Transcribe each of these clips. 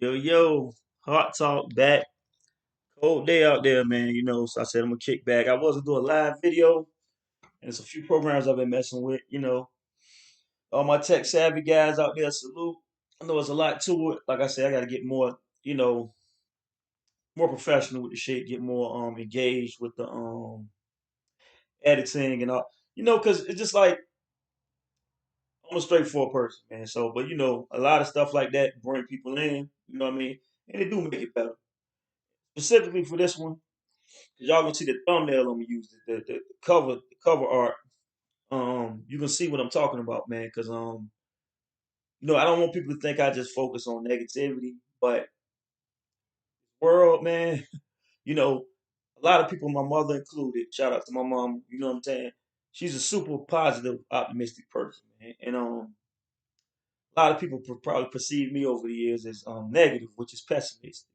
Yo, yo, hot talk back. Cold day out there, man. So I said I'm gonna kick back. I wasn't doing a live video, and there's a few programs I've been messing with. All my tech savvy guys out there, salute. I know there's a lot to it. Like I said, I got to get more, more professional with the shit, get more engaged with the editing and all. Because it's just like I'm a straightforward person, man. So, but a lot of stuff like that bring people in. You know what I mean? And they do make it better. Specifically for this one. Y'all gonna see the thumbnail I'm gonna use the cover art. You can see what I'm talking about, man. Because I don't want people to think I just focus on negativity, but world, man, you know, a lot of people, my mother included. Shout out to my mom. You know what I'm saying? She's a super positive, optimistic person, man. And a lot of people probably perceive me over the years as negative, which is pessimistic.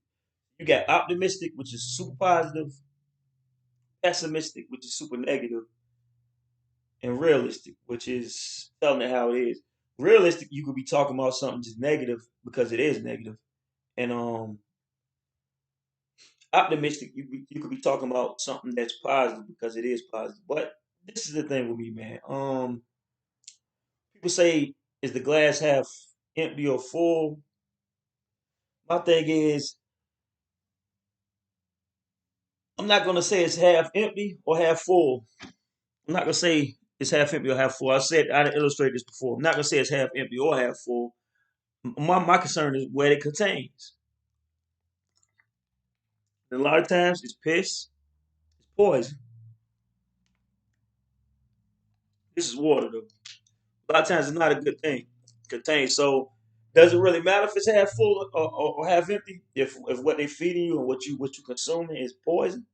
You got optimistic, which is super positive, pessimistic, which is super negative, and realistic, which is telling it how it is. Realistic, you could be talking about something just negative because it is negative, and optimistic, you could be talking about something that's positive because it is positive. But this is the thing with me, man. People say, is the glass half empty or full? My thing is, I'm not gonna say it's half empty or half full. I'm not gonna say it's half empty or half full. I didn't illustrate this before. I'm not gonna say it's half empty or half full. My concern is what it contains. And a lot of times it's piss, it's poison. This is water though. A lot of times it's not a good thing contained. So does it really matter if it's half full or half empty? If what they feeding you and what you consuming is poison?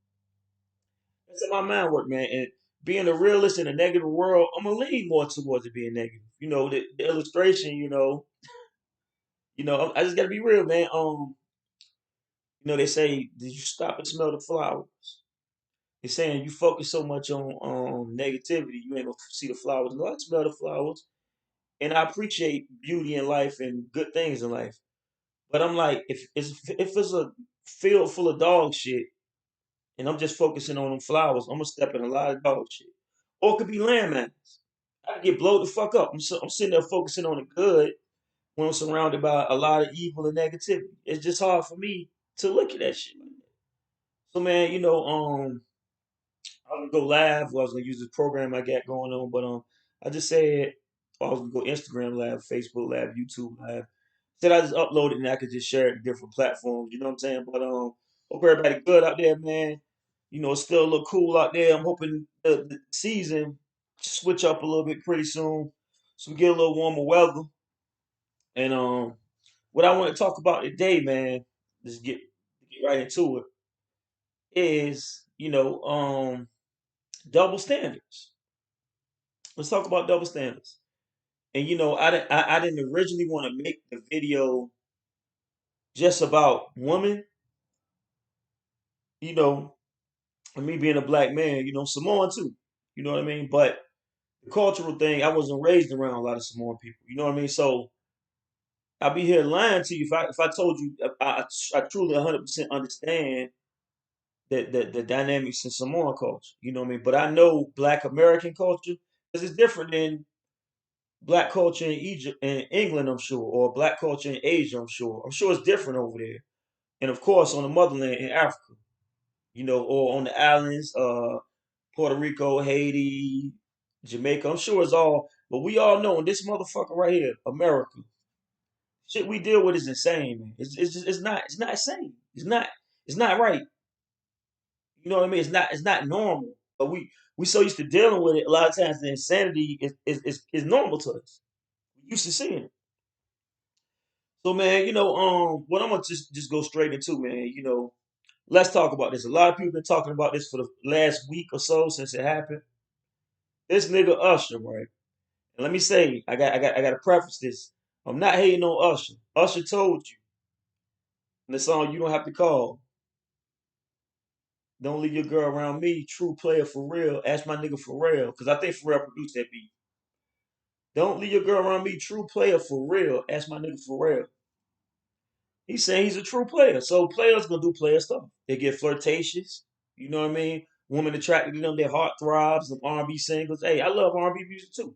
That's how my mind work, man. And being a realist in a negative world, I'm gonna lean more towards it being negative. The illustration. I just gotta be real, man. They say, did you stop and smell the flowers? They're saying you focus so much on negativity, you ain't gonna see the flowers. No, I smell the flowers, and I appreciate beauty in life and good things in life. But I'm like, if it's a field full of dog shit, and I'm just focusing on them flowers, I'm gonna step in a lot of dog shit. Or it could be landmines. I could get blown the fuck up. I'm sitting there focusing on the good when I'm surrounded by a lot of evil and negativity. It's just hard for me to look at that shit like that. So man, I was gonna go live. I was gonna use this program I got going on, but I just said I was gonna go Instagram live, Facebook live, YouTube live. Said I just upload it and I could just share it to different platforms. You know what I'm saying? But hope everybody good out there, man. It's still a little cool out there. I'm hoping the season switch up a little bit pretty soon, so we get a little warmer weather. And what I want to talk about today, man, just get right into it, is double standards. Let's talk about double standards. And I didn't originally want to make the video just about women, you know, and me being a black man, Samoan too. You know what I mean? But the cultural thing, I wasn't raised around a lot of Samoan people. You know what I mean? So I'll be here lying to you if I told you I truly 100% understand the dynamics in Samoan culture. You know what I mean? But I know Black American culture because it's different than black culture in Egypt and England, I'm sure, or black culture in Asia, I'm sure. I'm sure it's different over there. And of course on the motherland in Africa, or on the islands, Puerto Rico, Haiti, Jamaica. I'm sure it's all, but we all know in this motherfucker right here, America, shit we deal with is insane, man. It's not insane. It's not right. You know what I mean? It's not normal. But we so used to dealing with it. A lot of times the insanity is normal to us. We used to seeing it. So man, what I'm gonna just go straight into, man. Let's talk about this. A lot of people been talking about this for the last week or so since it happened. This nigga Usher, right? And let me say, I got to preface this. I'm not hating on Usher. Usher told you in the song "You Don't Have to Call." Don't leave your girl around me. True player for real. Ask my nigga Pharrell, because I think Pharrell produced that beat. Don't leave your girl around me. True player for real. Ask my nigga Pharrell. He's saying he's a true player. So players gonna do player stuff. They get flirtatious. You know what I mean? Women attracted to them, their heart throbs, them R&B singles. Hey, I love R&B music too.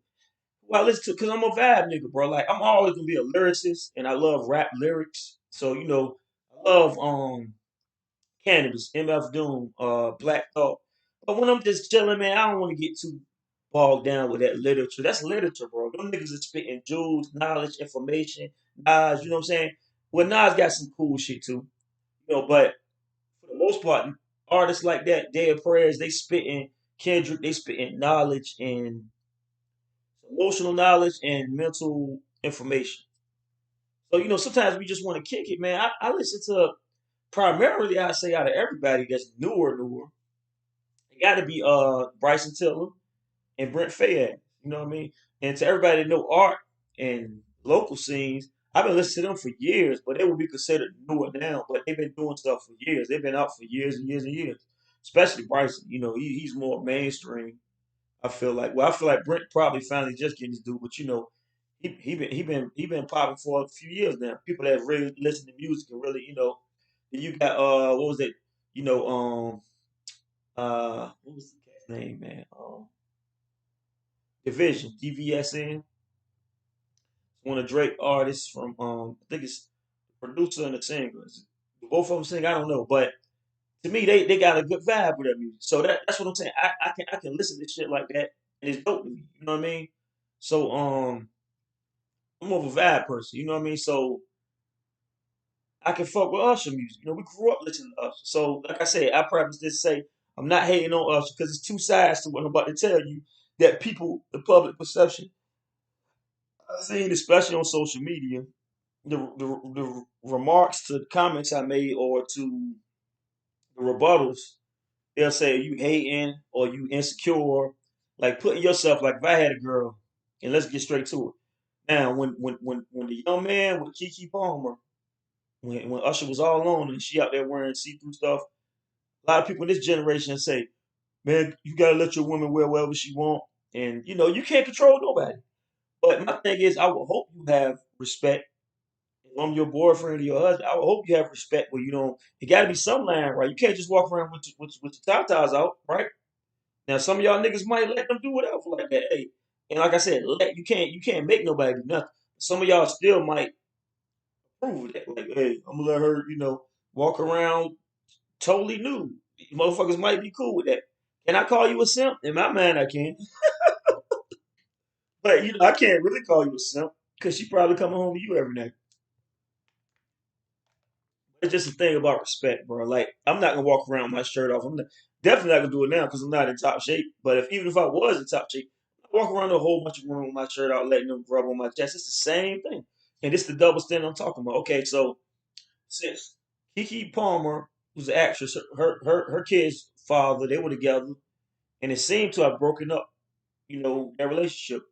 Well, I listen to because I'm a vibe nigga, bro. Like I'm always gonna be a lyricist, and I love rap lyrics. So I love Cannabis, MF Doom, Black Thought. But when I'm just chilling, man, I don't want to get too bogged down with that literature. That's literature, bro. Them niggas are spitting jewels, knowledge, information, Nas. You know what I'm saying? Well, Nas got some cool shit too. But for the most part, artists like that, Dead Prayers, they spitting Kendrick, they spitting knowledge and emotional knowledge and mental information. So, sometimes we just want to kick it, man. I listen to primarily, I say out of everybody that's newer, it got to be Bryson Tiller and Brent Fayez. You know what I mean? And to everybody that know art and local scenes, I've been listening to them for years, but they would be considered newer now. But they've been doing stuff for years. They've been out for years and years and years. Especially Bryson. He's more mainstream. I feel like Brent probably finally just getting his due, but he been popping for a few years now. People that really listen to music and really you got what was it? You know what was the cat's name, man? Division, DVSN. One of Drake artists from I think it's the producer and the singer. Both of them sing, I don't know, but to me they got a good vibe with that music. So that's what I'm saying. I can listen to shit like that and it's dope to me. You know what I mean? So I'm more of a vibe person. You know what I mean? So I can fuck with Usher music. We grew up listening to Usher. So like I said, I preface this to say I'm not hating on Usher because it's two sides to what I'm about to tell you that people, the public perception, I've seen, especially on social media, the remarks to the comments I made or to the rebuttals, they'll say you hating or you insecure, like putting yourself like if I had a girl, and let's get straight to it. Now, when the young man with Kiki Palmer, when Usher was all alone and she out there wearing see through stuff, a lot of people in this generation say, "Man, you gotta let your woman wear whatever she want," and you can't control nobody. But my thing is, I would hope you have respect. If I'm your boyfriend or your husband, I would hope you have respect where you don't. It got to be some line, right? You can't just walk around with your tatas out, right? Now, some of y'all niggas might let them do whatever like that. Hey, and like I said, you can't make nobody do nothing. Some of y'all still might approve of that. Like, hey, I'm gonna let her, walk around totally nude. Motherfuckers might be cool with that. Can I call you a simp? In my mind, I can. But I can't really call you a simp because she probably coming home to you every night. It's just a thing about respect, bro. Like I'm not gonna walk around with my shirt off. Definitely not gonna do it now because I'm not in top shape. But even if I was in top shape, I walk around a whole bunch of room with my shirt out, letting them rub on my chest. It's the same thing, and it's the double standard I'm talking about. Okay, so since Kiki Palmer was an actress, her kid's father, they were together, and it seemed to have broken up. Their relationship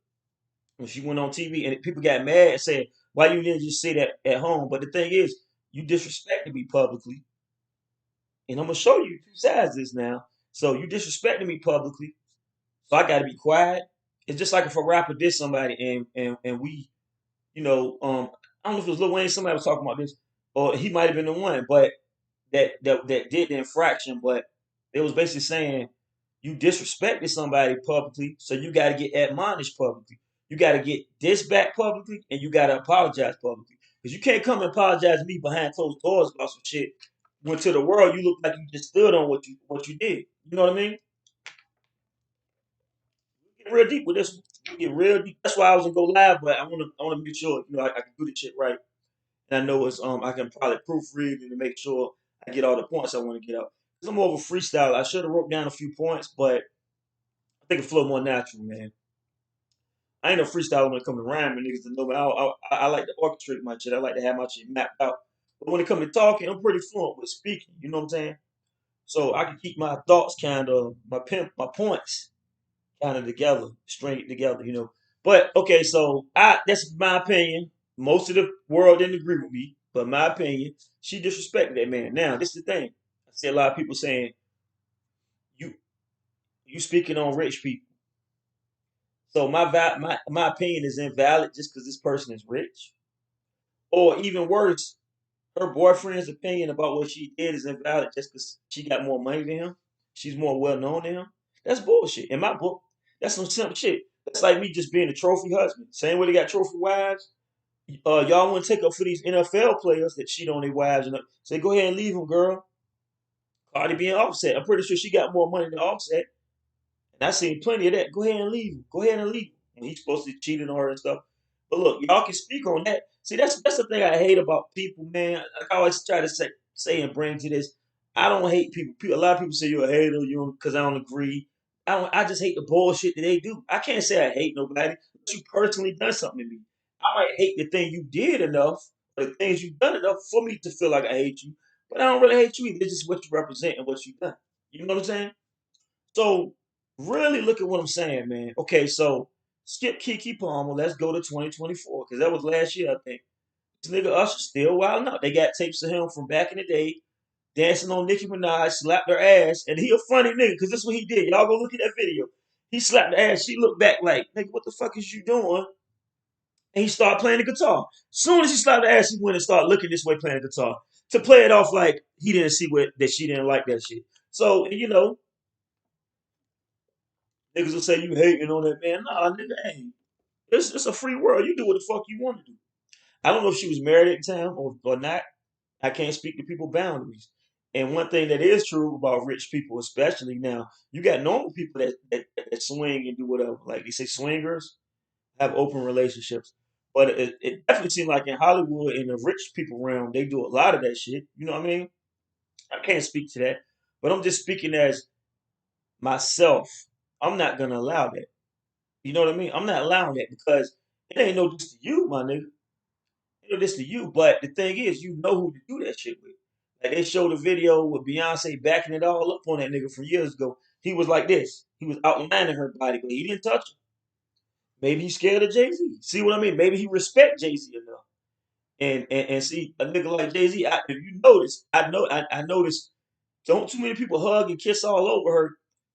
when she went on TV, and people got mad and said, "Why you didn't just say that at home?" But the thing is, you disrespected me publicly, and I'm gonna show you two sides of this now. So you disrespecting me publicly, so I got to be quiet. It's just like if a rapper did somebody and we, I don't know if it was Lil Wayne. Somebody was talking about this, or he might have been the one, but that did the infraction. But it was basically saying you disrespected somebody publicly, so you got to get admonished publicly. You got to get this back publicly, and you got to apologize publicly. Because you can't come and apologize to me behind closed doors about some shit. When to the world, you look like you just stood on what you did. You know what I mean? Get real deep with this one. Get real deep. That's why I was gonna go live, but I want to make sure I can do the shit right, and I know it's I can probably proofread and make sure I get all the points I want to get out. Cause I'm more of a freestyle. I should have wrote down a few points, but I think it flow more natural, man. I ain't no freestyle when it comes to rhyming, niggas to know me. I like to orchestrate my shit. I like to have my shit mapped out. But when it comes to talking, I'm pretty fluent with speaking. You know what I'm saying? So I can keep my thoughts my points kind of together, string it together. But okay, so that's my opinion. Most of the world didn't agree with me, but my opinion, she disrespected that man. Now, this is the thing. I see a lot of people saying you you speaking on rich people. So my opinion is invalid just because this person is rich. Or even worse, her boyfriend's opinion about what she did is invalid just because she got more money than him. She's more well known than him. That's bullshit. In my book, that's some simple shit. That's like me just being a trophy husband. Same way they got trophy wives. Y'all want to take up for these NFL players that cheat on their wives and say, go ahead and leave them, girl. Cardi being Offset. I'm pretty sure she got more money than Offset. And I seen plenty of that. Go ahead and leave him. Go ahead and leave him. And he's supposed to cheat on her and stuff. But look, y'all can speak on that. See, that's the thing I hate about people, man. Like I always try to say and bring to this. I don't hate people. A lot of people say you're a hater, you because I don't agree. I just hate the bullshit that they do. I can't say I hate nobody, but you personally done something to me. I might hate the thing you did enough, or the things you've done enough for me to feel like I hate you. But I don't really hate you either. It's just what you represent and what you've done. You know what I'm saying? So really look at what I'm saying, man. Okay, so skip Kiki Palmer. Let's go to 2024 because that was last year, I think. This nigga Usher still wilding out. They got tapes of him from back in the day dancing on Nicki Minaj, slapped her ass, and he a funny nigga because that's what he did. Y'all go look at that video. He slapped her ass. She looked back like, nigga, what the fuck is you doing? And he started playing the guitar. Soon as he slapped her ass, he went and started looking this way playing the guitar to play it off like he didn't see that she didn't like that shit. So niggas will say you hating on that man. Nah, nigga, hey, it's a free world. You do what the fuck you want to do. I don't know if she was married at the time or not. I can't speak to people's boundaries. And one thing that is true about rich people, especially now, you got normal people that swing and do whatever. Like they say, swingers have open relationships. But it definitely seems like in Hollywood, in the rich people realm, they do a lot of that shit. You know what I mean? I can't speak to that. But I'm just speaking as myself. I'm not going to allow that. You know what I mean? I'm not allowing that because it ain't no this to you, my nigga. It ain't no this to you. But the thing is, you know who to do that shit with. Like they showed a video with Beyonce backing it all up on that nigga from years ago. He was like this. He was outlining her body, but he didn't touch her. Maybe he's scared of Jay Z. See what I mean? Maybe he respect Jay Z enough. And see a nigga like Jay Z. If you notice, I noticed. Don't too many people hug and kiss all over her.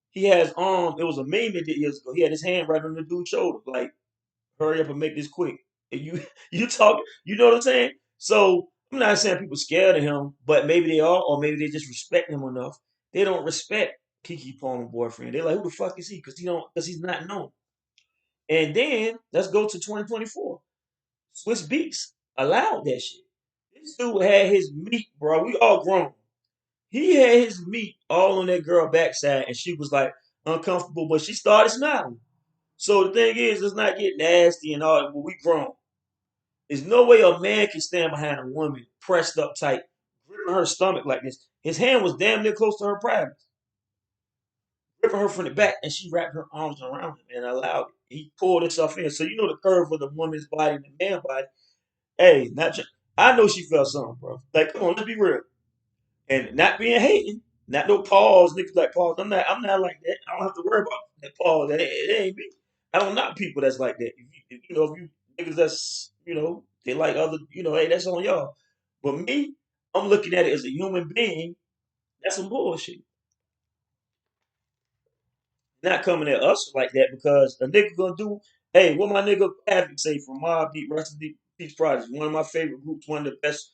He has It was a meme that did years ago. He had his hand right on the dude's shoulder, like hurry up and make this quick. And you you talk, you know what I'm saying? So I'm not saying people scared of him, but maybe they are, or maybe they just respect him enough. They don't respect Kiki Palmer boyfriend. They're like, who the fuck is he? Because he's not known. And then let's go to 2024. Swiss Beats allowed that shit. This dude had his meat, bro. We all grown. He had his meat all on that girl backside, and she was like uncomfortable, but she started smiling. So the thing is, let's not get nasty and all that, but we grown. There's no way a man can stand behind a woman pressed up tight, gripping her stomach like this. His hand was damn near close to her private, gripping her from the back, and she wrapped her arms around him and allowed it. He pulled himself in. So you know the curve of the woman's body and the man body. Hey, I know she felt something, bro. Like, come on, let's be real. And not being hating, not no pause, niggas like pause. I'm not like that. I don't have to worry about that pause. It ain't me. I don't knock people that's like that. If you niggas that's they like other, hey, that's on y'all. But me, I'm looking at it as a human being. That's some bullshit. Not coming at us like that because a nigga gonna do. Hey, what my nigga Havoc say from Mobb Deep, Rest of Deep Peace Project, one of my favorite groups, one of the best,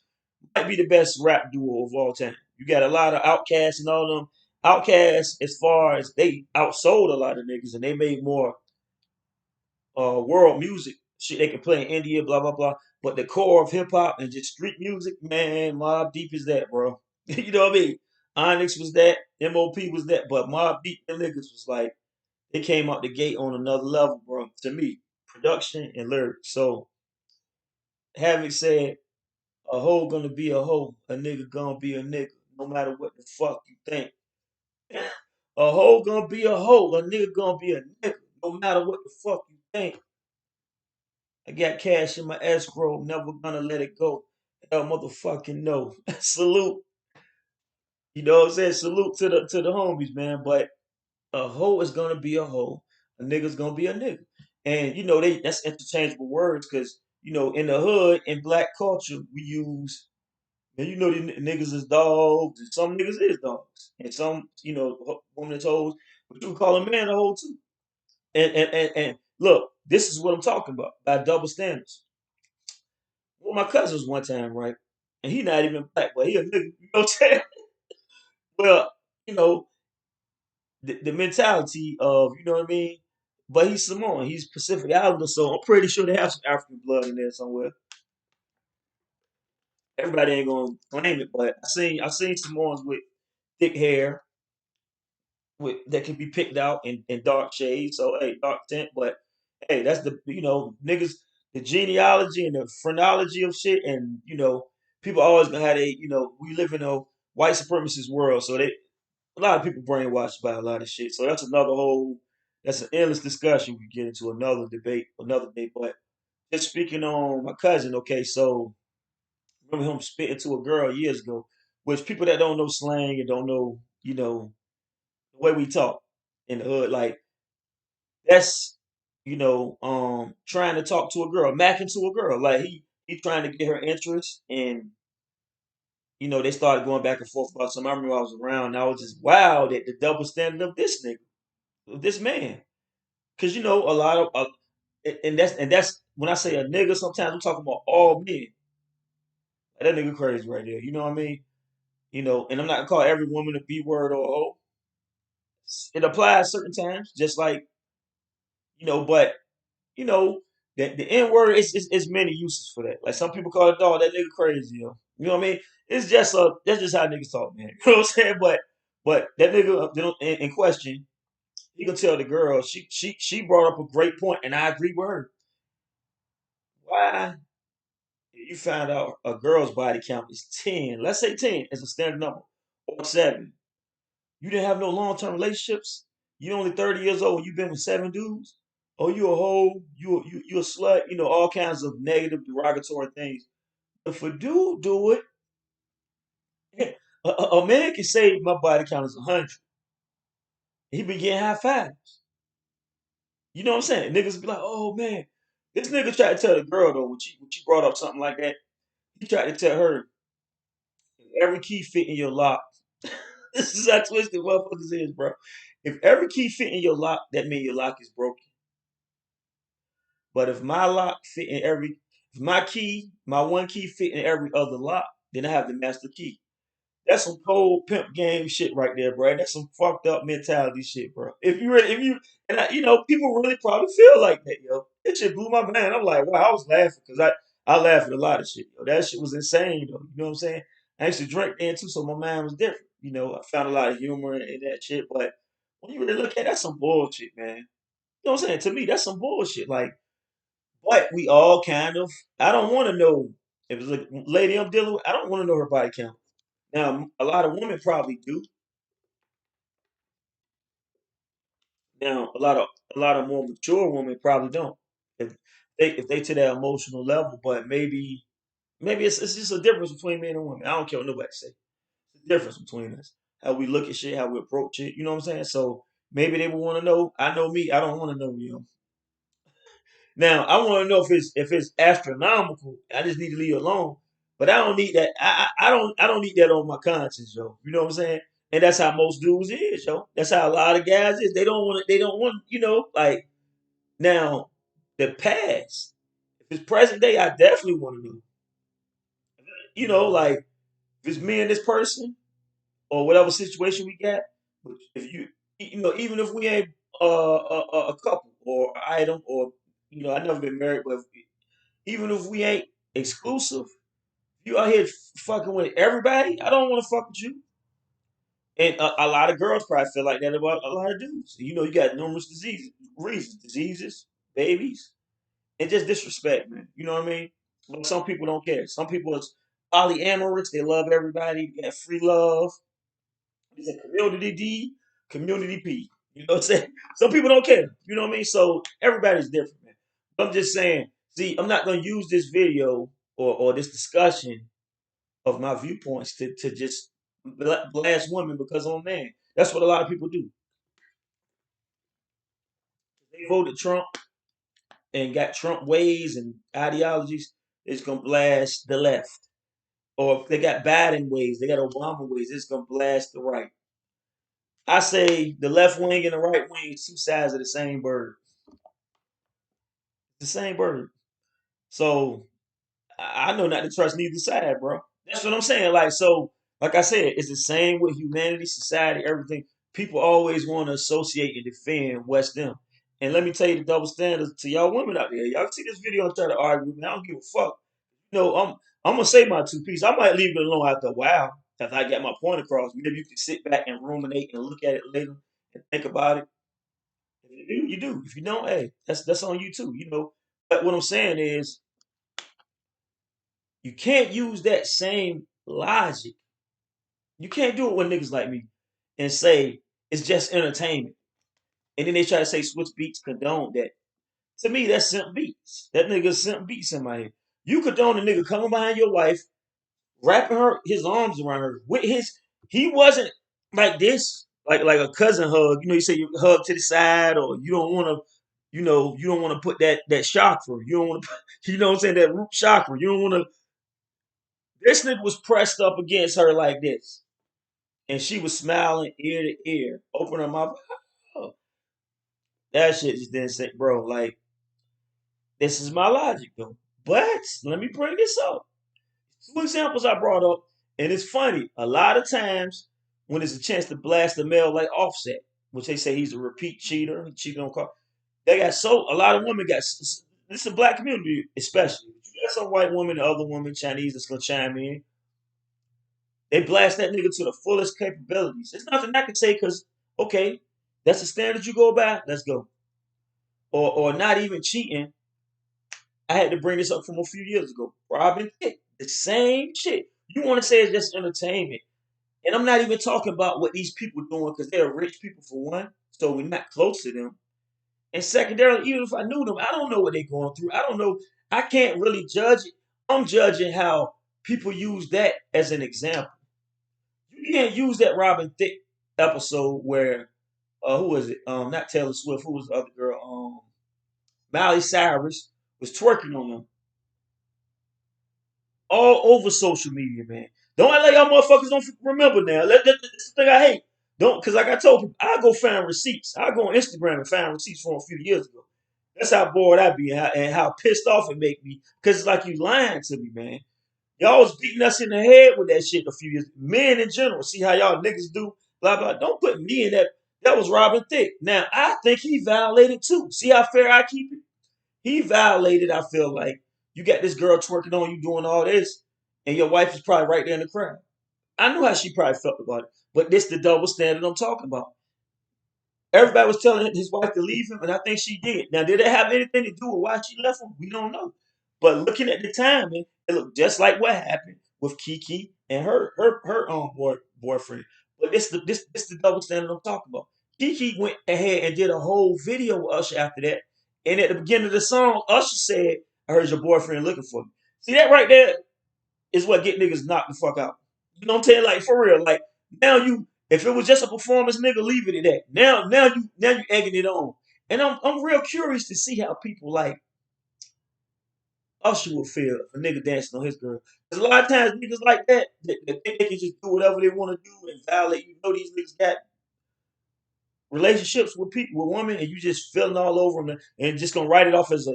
might be the best rap duo of all time. You got a lot of outcasts and all them. Outcasts, as far as they outsold a lot of niggas and they made more world music shit they can play in India, blah blah blah. But the core of hip hop and just street music, man, Mobb Deep is that, bro. You know what I mean? Onyx was that, MOP was that, but Mobb Deep and niggas was like they came out the gate on another level, bro. To me, production and lyrics. So having said, a hoe gonna be a hoe, a nigga gonna be a nigga, no matter what the fuck you think. A hoe gonna be a hoe, a nigga gonna be a nigga, no matter what the fuck you think. I got cash in my escrow, never gonna let it go. Hell motherfucking no. Salute. You know what I'm saying? Salute to the homies, man. But a hoe is gonna be a hoe. A nigga's gonna be a nigga. And that's interchangeable words because in the hood in black culture we use and the niggas is dogs and some niggas is dogs. And some, women is hoes, but you can call a man a hoe too. And look, this is what I'm talking about by double standards. Well, my cousins one time, right? and he not even black, but he a nigga. You know what I'm saying? Well, you know, the mentality of, you know what I mean. But he's Samoan. He's Pacific Islander, so I'm pretty sure they have some African blood in there somewhere. Everybody ain't gonna claim it, but I seen Samoans with thick hair with that can be picked out in dark shades. So hey, dark tint, but hey, that's the niggas the genealogy and the phrenology of shit, and people always gonna have we live in a white supremacist world, so a lot of people brainwashed by a lot of shit. So that's an endless discussion. We get into another day. But just speaking on my cousin, okay, so remember him spitting to a girl years ago, which people that don't know slang and don't know, the way we talk in the hood, like that's trying to talk to a girl, macking to a girl. Like he trying to get her interest, and they started going back and forth about something. I remember I was around, and I was just wow at the double standard of this nigga, of this man. Because a lot of and that's when I say a nigga, sometimes I'm talking about all men. Like, that nigga crazy right there. You know what I mean? And I'm not gonna call every woman a B word or a hoe. It applies certain times, just like but you know the N word is many uses for that. Like some people call it dog, that nigga crazy, yo. You know what I mean? It's just that's just how niggas talk, man. You know what I'm saying? But that nigga in question, he can tell the girl she brought up a great point, and I agree with her. Why you found out a girl's body count is 10, let's say 10 is a standard number, or 7. You didn't have no long term relationships. You only 30 years old and you've been with 7 dudes. Oh, you a hoe, you a slut, all kinds of negative, derogatory things. If a dude do it, a man can say my body count is 100. He be getting high fives. You know what I'm saying? Niggas be like, oh man, this nigga tried to tell the girl though when she brought up something like that. He tried to tell her every key fit in your lock. This is how twisted motherfuckers is, bro. If every key fit in your lock, that means your lock is broken. But if my one key fit in every other lock, then I have the master key. That's some cold pimp game shit right there, bro. That's some fucked up mentality shit, bro. If you, and people really probably feel like that, yo. It shit blew my mind. I'm like, wow, I was laughing because I laugh at a lot of shit, yo. That shit was insane, though. You know what I'm saying? I used to drink then too, so my mind was different. I found a lot of humor in that shit, but when you really look at it, that's some bullshit, man. You know what I'm saying? To me, that's some bullshit. Like, but we all kind of. I don't want to know if it's a lady I'm dealing with. I don't want to know her body count. Now, a lot of women probably do. Now, a lot of more mature women probably don't. If if they to that emotional level, but maybe it's just a difference between men and women. I don't care what nobody say. It's a difference between us. How we look at shit, how we approach it. You know what I'm saying? So maybe they would want to know. I know me. I don't want to know. Now I want to know if it's astronomical. I just need to leave it alone. But I don't need that. I don't need that on my conscience, yo. You know what I'm saying? And that's how most dudes is, yo. That's how a lot of guys is. They don't want it. They don't want like now the past. If it's present day, I definitely want to know. Like if it's me and this person or whatever situation we got. But if even if we ain't a couple or item or I never been married, but even if we ain't exclusive, you out here fucking with everybody. I don't want to fuck with you. And a lot of girls probably feel like that about a lot of dudes. You got numerous diseases, babies, and just disrespect, man. You know what I mean? But some people don't care. Some people is polyamorous. They love everybody. They have free love. It's a community D, community P. You know what I'm saying? Some people don't care. You know what I mean? So everybody's different, man. But I'm just saying, see, I'm not going to use this video or this discussion of my viewpoints to just blast women because I'm a man. That's what a lot of people do. They voted Trump and got Trump ways and ideologies. It's going to blast the left. Or if they got Biden ways, they got Obama ways, it's going to blast the right. I say the left wing and the right wing is two sides of the same bird. The same bird. So I know not to trust neither side, bro. That's what I'm saying. Like so, like I said, it's the same with humanity, society, everything. People always want to associate and defend West them. And let me tell you the double standards to y'all women out there. Y'all see this video and try to argue with me. I don't give a fuck. I'm gonna say my two pieces. I might leave it alone after a while if I get my point across. Maybe you can sit back and ruminate and look at it later and think about it. If you do, you do. If you don't, hey, that's on you too. But what I'm saying is, you can't use that same logic. You can't do it with niggas like me and say it's just entertainment. And then they try to say Switch Beats condone that. To me, that's simp beats. That nigga simp beats in my head. You condone a nigga coming behind your wife, wrapping her his arms around her with his. He wasn't like this, like a cousin hug. You say you hug to the side, or you don't want to. You don't want to put that chakra. You don't want to. You know what I'm saying? That root chakra. You don't want to. This nigga was pressed up against her like this, and she was smiling ear to ear, open her mouth. Oh, that shit just didn't say, bro. Like, this is my logic though. But let me bring this up. Two examples I brought up, and it's funny. A lot of times when there's a chance to blast a male like Offset, which they say he's a repeat cheater, he cheated on car. They got a lot of women got. This is a black community, especially. You got some white women, the other women, Chinese that's gonna chime in. They blast that nigga to the fullest capabilities. There's nothing I can say because okay, that's the standard you go by. Let's go. Or not even cheating. I had to bring this up from a few years ago. Robin Thicke, the same shit. You want to say it's just entertainment. And I'm not even talking about what these people doing because they're rich people for one, so we're not close to them. And secondarily, even if I knew them, I don't know what they're going through. I don't know. I can't really judge it. I'm judging how people use that as an example. You can't use that Robin Thicke episode where who was it? Not Taylor Swift. Who was the other girl? Miley Cyrus was twerking on them all over social media, man. Don't act like y'all motherfuckers don't remember now. That's the thing I hate. Don't, because like I told people, I go find receipts. I go on Instagram and find receipts from a few years ago. That's how bored I be and how pissed off it make me. Because it's like you lying to me, man. Y'all was beating us in the head with that shit a few years. Men in general, see how y'all niggas do, blah blah. Don't put me in that. That was Robin Thicke. Now I think he violated too. See how fair I keep it? He violated. I feel like you got this girl twerking on you doing all this, and your wife is probably right there in the crowd. I know how she probably felt about it, but this the double standard I'm talking about. Everybody was telling his wife to leave him, and I think she did. Now, did it have anything to do with why she left him? We don't know. But looking at the timing, it looked just like what happened with Kiki and her boyfriend. But this the double standard I'm talking about. Kiki went ahead and did a whole video with Usher after that. And at the beginning of the song, Usher said, "I heard your boyfriend looking for me." See that right there is what get niggas knocked the fuck out. You know what I'm saying? Like for real. Like now if it was just a performance, nigga, leave it at that. Now you egging it on. And I'm real curious to see how people like Usher will feel if a nigga dancing on his girl. Because a lot of times niggas like that, they think they can just do whatever they want to do and violate. These niggas got relationships with people, with women, and you just feeling all over them and just gonna write it off as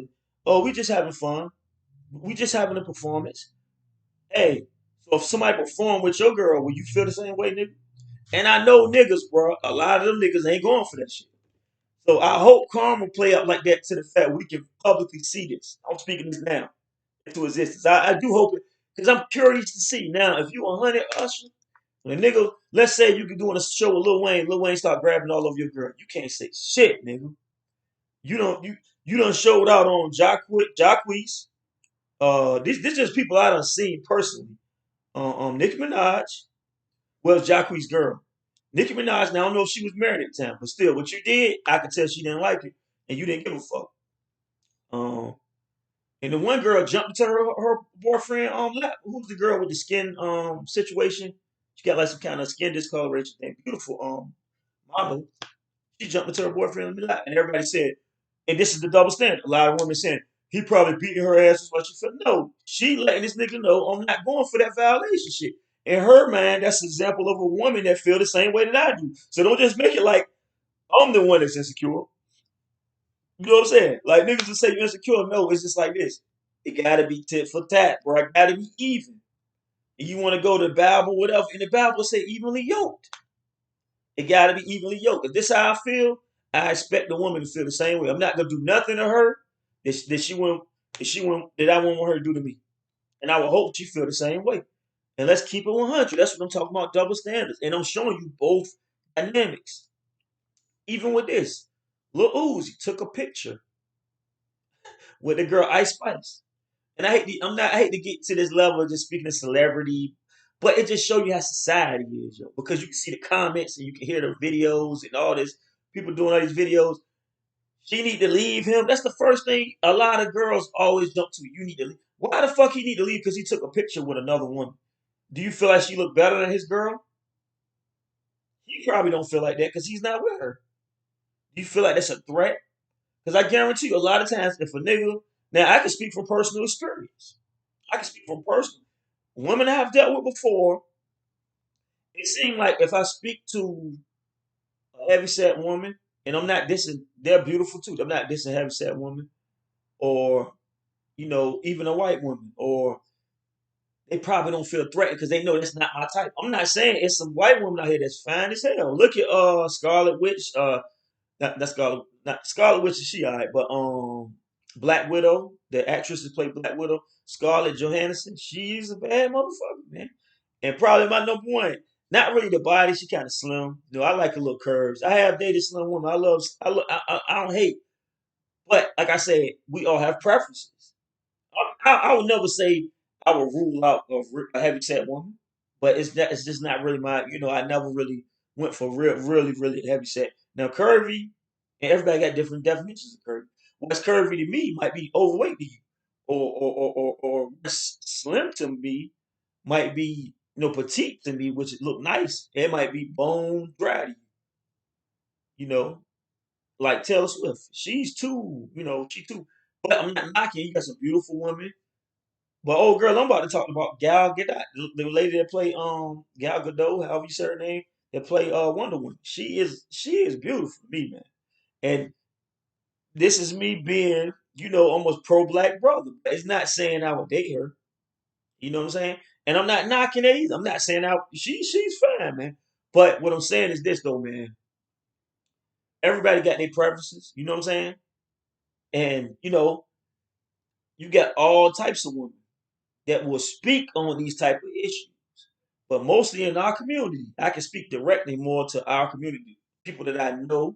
oh, we just having fun. We just having a performance. Hey, so if somebody perform with your girl, will you feel the same way, nigga? And I know niggas, bro. A lot of them niggas ain't going for that shit. So I hope karma play out like that to the fact we can publicly see this. I'm speaking this now into existence. I do hope it because I'm curious to see now if you 100 Usher, when a nigga, let's say you can do a show with Lil Wayne start grabbing all over your girl. You can't say shit, nigga. You done showed out on Jacquees. This just people I done seen personally. Nicki Minaj was Jacquees' girl. Nicki Minaj, now I don't know if she was married at the time, but still, what you did, I could tell she didn't like it, and you didn't give a fuck. Um, and the one girl jumped into her boyfriend lap. Who's the girl with the skin situation? She got like some kind of skin discoloration thing. Beautiful model. She jumped into her boyfriend's lap, and everybody said, and this is the double standard. A lot of women saying he probably beating her ass. Is what she felt. No, she letting this nigga know I'm not going for that violation shit. In her mind, that's an example of a woman that feel the same way that I do. So don't just make it like I'm the one that's insecure. You know what I'm saying? Like niggas will say you're insecure. No, it's just like this. It gotta be tit for tat, bro. It gotta be even. And you want to go to the Bible, whatever, and the Bible say evenly yoked. It got to be evenly yoked. If this is how I feel, I expect the woman to feel the same way. I'm not gonna do nothing to her that she want that I won't want her to do to me. And I would hope she feel the same way. And let's keep it 100. That's what I'm talking about, double standards. And I'm showing you both dynamics. Even with this, Lil Uzi took a picture with the girl Ice Spice. And I hate to get to this level of just speaking of celebrity, but it just shows you how society is, yo. Because you can see the comments and you can hear the videos and all this people doing all these videos. She need to leave him. That's the first thing a lot of girls always jump to. You need to leave. Why the fuck he need to leave? Because he took a picture with another woman. Do you feel like she looked better than his girl? He probably don't feel like that because he's not with her. Do you feel like that's a threat? Because I guarantee you, a lot of times, if a nigga, now I can speak from personal experience. I can speak from personal. Women I've dealt with before, it seemed like if I speak to a heavyset woman, and I'm not dissing, they're beautiful too. I'm not dissing heavyset woman, or even a white woman, or they probably don't feel threatened because they know that's not my type. I'm not saying it's some white woman out here that's fine as hell. Look at Scarlet Witch, not Scarlet, not Scarlet Witch is she alright, but Black Widow, the actress that played Black Widow, Scarlett Johansson, she's a bad motherfucker, man. And probably my number one. Not really the body, she kind of slim. I like her little curves. I have dated slim women. I don't hate, but like I said, we all have preferences. I would never say I would rule out a heavy set woman, but it's just not really my. I never really went for really heavy set. Now curvy, and everybody got different definitions of curvy. What's curvy to me might be overweight to you, or slim to me might be petite to me, which look nice. It might be bone dry to you, you know, like Taylor Swift. She's too, she too. But I'm not knocking. You got some beautiful women. But old girl, I'm about to talk about Gal Gadot, the lady that play Gal Gadot, however you say her name, that play Wonder Woman. She is beautiful to me, man. And this is me being, almost pro black brother. But it's not saying I would date her. You know what I'm saying? And I'm not knocking it either. I'm not saying she's fine, man. But what I'm saying is this though, man. Everybody got their preferences. You know what I'm saying? And you got all types of women that will speak on these type of issues. But mostly in our community, I can speak directly more to our community, people that I know.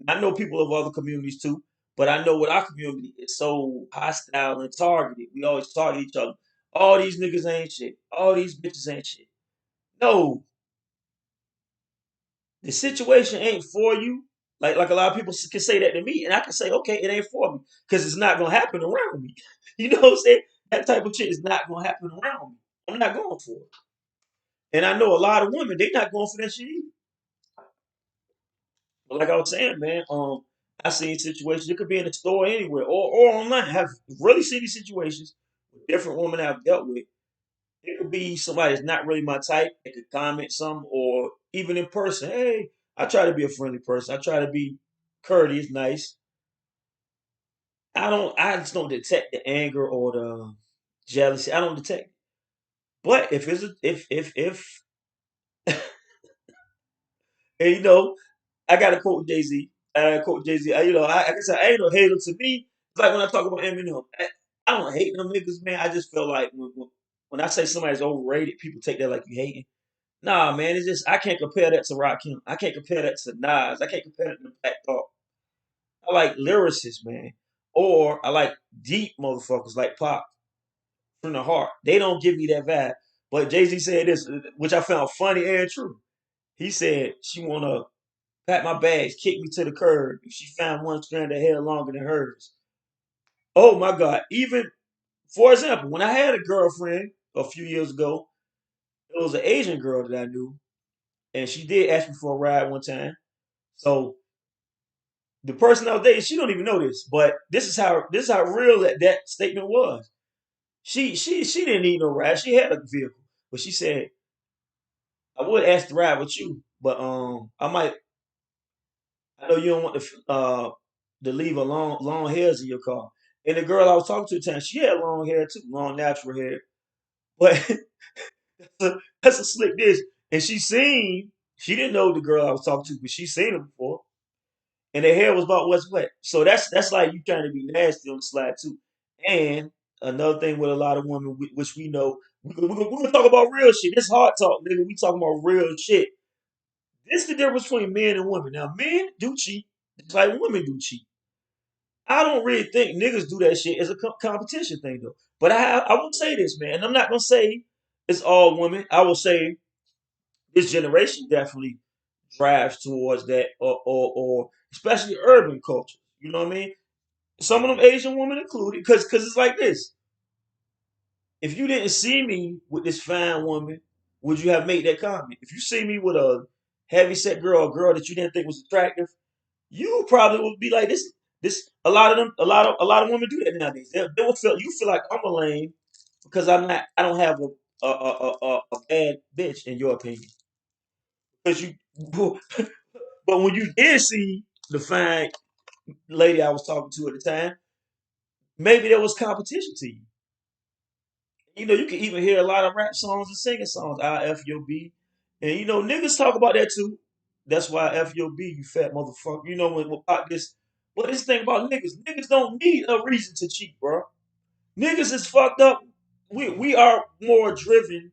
I know people of other communities too, but I know what our community is so hostile and targeted. We always target each other. All these niggas ain't shit. All these bitches ain't shit. No, the situation ain't for you. Like a lot of people can say that to me, and I can say, okay, it ain't for me because it's not gonna happen around me. You know what I'm saying? That type of shit is not gonna happen around me. I'm not going for it. And I know a lot of women, they not going for that shit either. But like I was saying, man, I seen situations. It could be in the store anywhere or online. I've really seen these situations with different women I've dealt with. It could be somebody that's not really my type. They could comment some, or even in person. Hey, I try to be a friendly person. I try to be courteous, nice. I don't. I just don't detect the anger or the jealousy. I don't detect. It. But if it's a, if and I got to quote Jay Z. I quote Jay Z. Like I said, I ain't no hater to me. It's like when I talk about Eminem, I don't hate them niggas, man. I just feel like when I say somebody's overrated, people take that like you hating. Nah, man, it's just I can't compare that to Rakim. I can't compare that to Nas. I can't compare that to Black Thought. I like lyricists, man, or I like deep motherfuckers like Pop from the heart. They don't give me that vibe. But Jay Z said this, which I found funny and true. He said she wanna pack my bags, kick me to the curb if she found one strand of hair longer than hers. Oh my God. Even, for example, when I had a girlfriend a few years ago, it was an Asian girl that I knew, and she did ask me for a ride one time. So the person I was dating, she don't even know this, but this is how real that statement was. She didn't need no ride. She had a vehicle, but she said, I would ask to ride with you, but I know you don't want to leave a long hairs in your car. And the girl I was talking to at the time, she had long hair too, long natural hair. But That's a slick dish. And she didn't know the girl I was talking to, but she seen her before. And their hair was about what's wet. So that's like you trying to be nasty on the slide too. And another thing with a lot of women, which we know, we're gonna talk about real shit. This hard talk, nigga. We talking about real shit. This is the difference between men and women. Now, men do cheat, just like women do cheat. I don't really think niggas do that shit as a competition thing though. But I will say this, man, and I'm not gonna say it's all women. I will say this generation definitely drives towards that, or especially urban culture. You know what I mean? Some of them Asian women included, because it's like this. If you didn't see me with this fine woman, would you have made that comment? If you see me with a heavy set girl, a girl that you didn't think was attractive, you probably would be like this. This a lot of women do that nowadays. They will feel you feel like I'm a lame because I don't have a bad bitch in your opinion because you. But when you did see the fine lady I was talking to at the time, maybe there was competition to you. You know, you can even hear a lot of rap songs and singing songs. I F your B, and you know niggas talk about that too. That's why I F your B, you fat motherfucker. You know when about this. But this thing about niggas don't need a reason to cheat, bro. Niggas is fucked up. We are more driven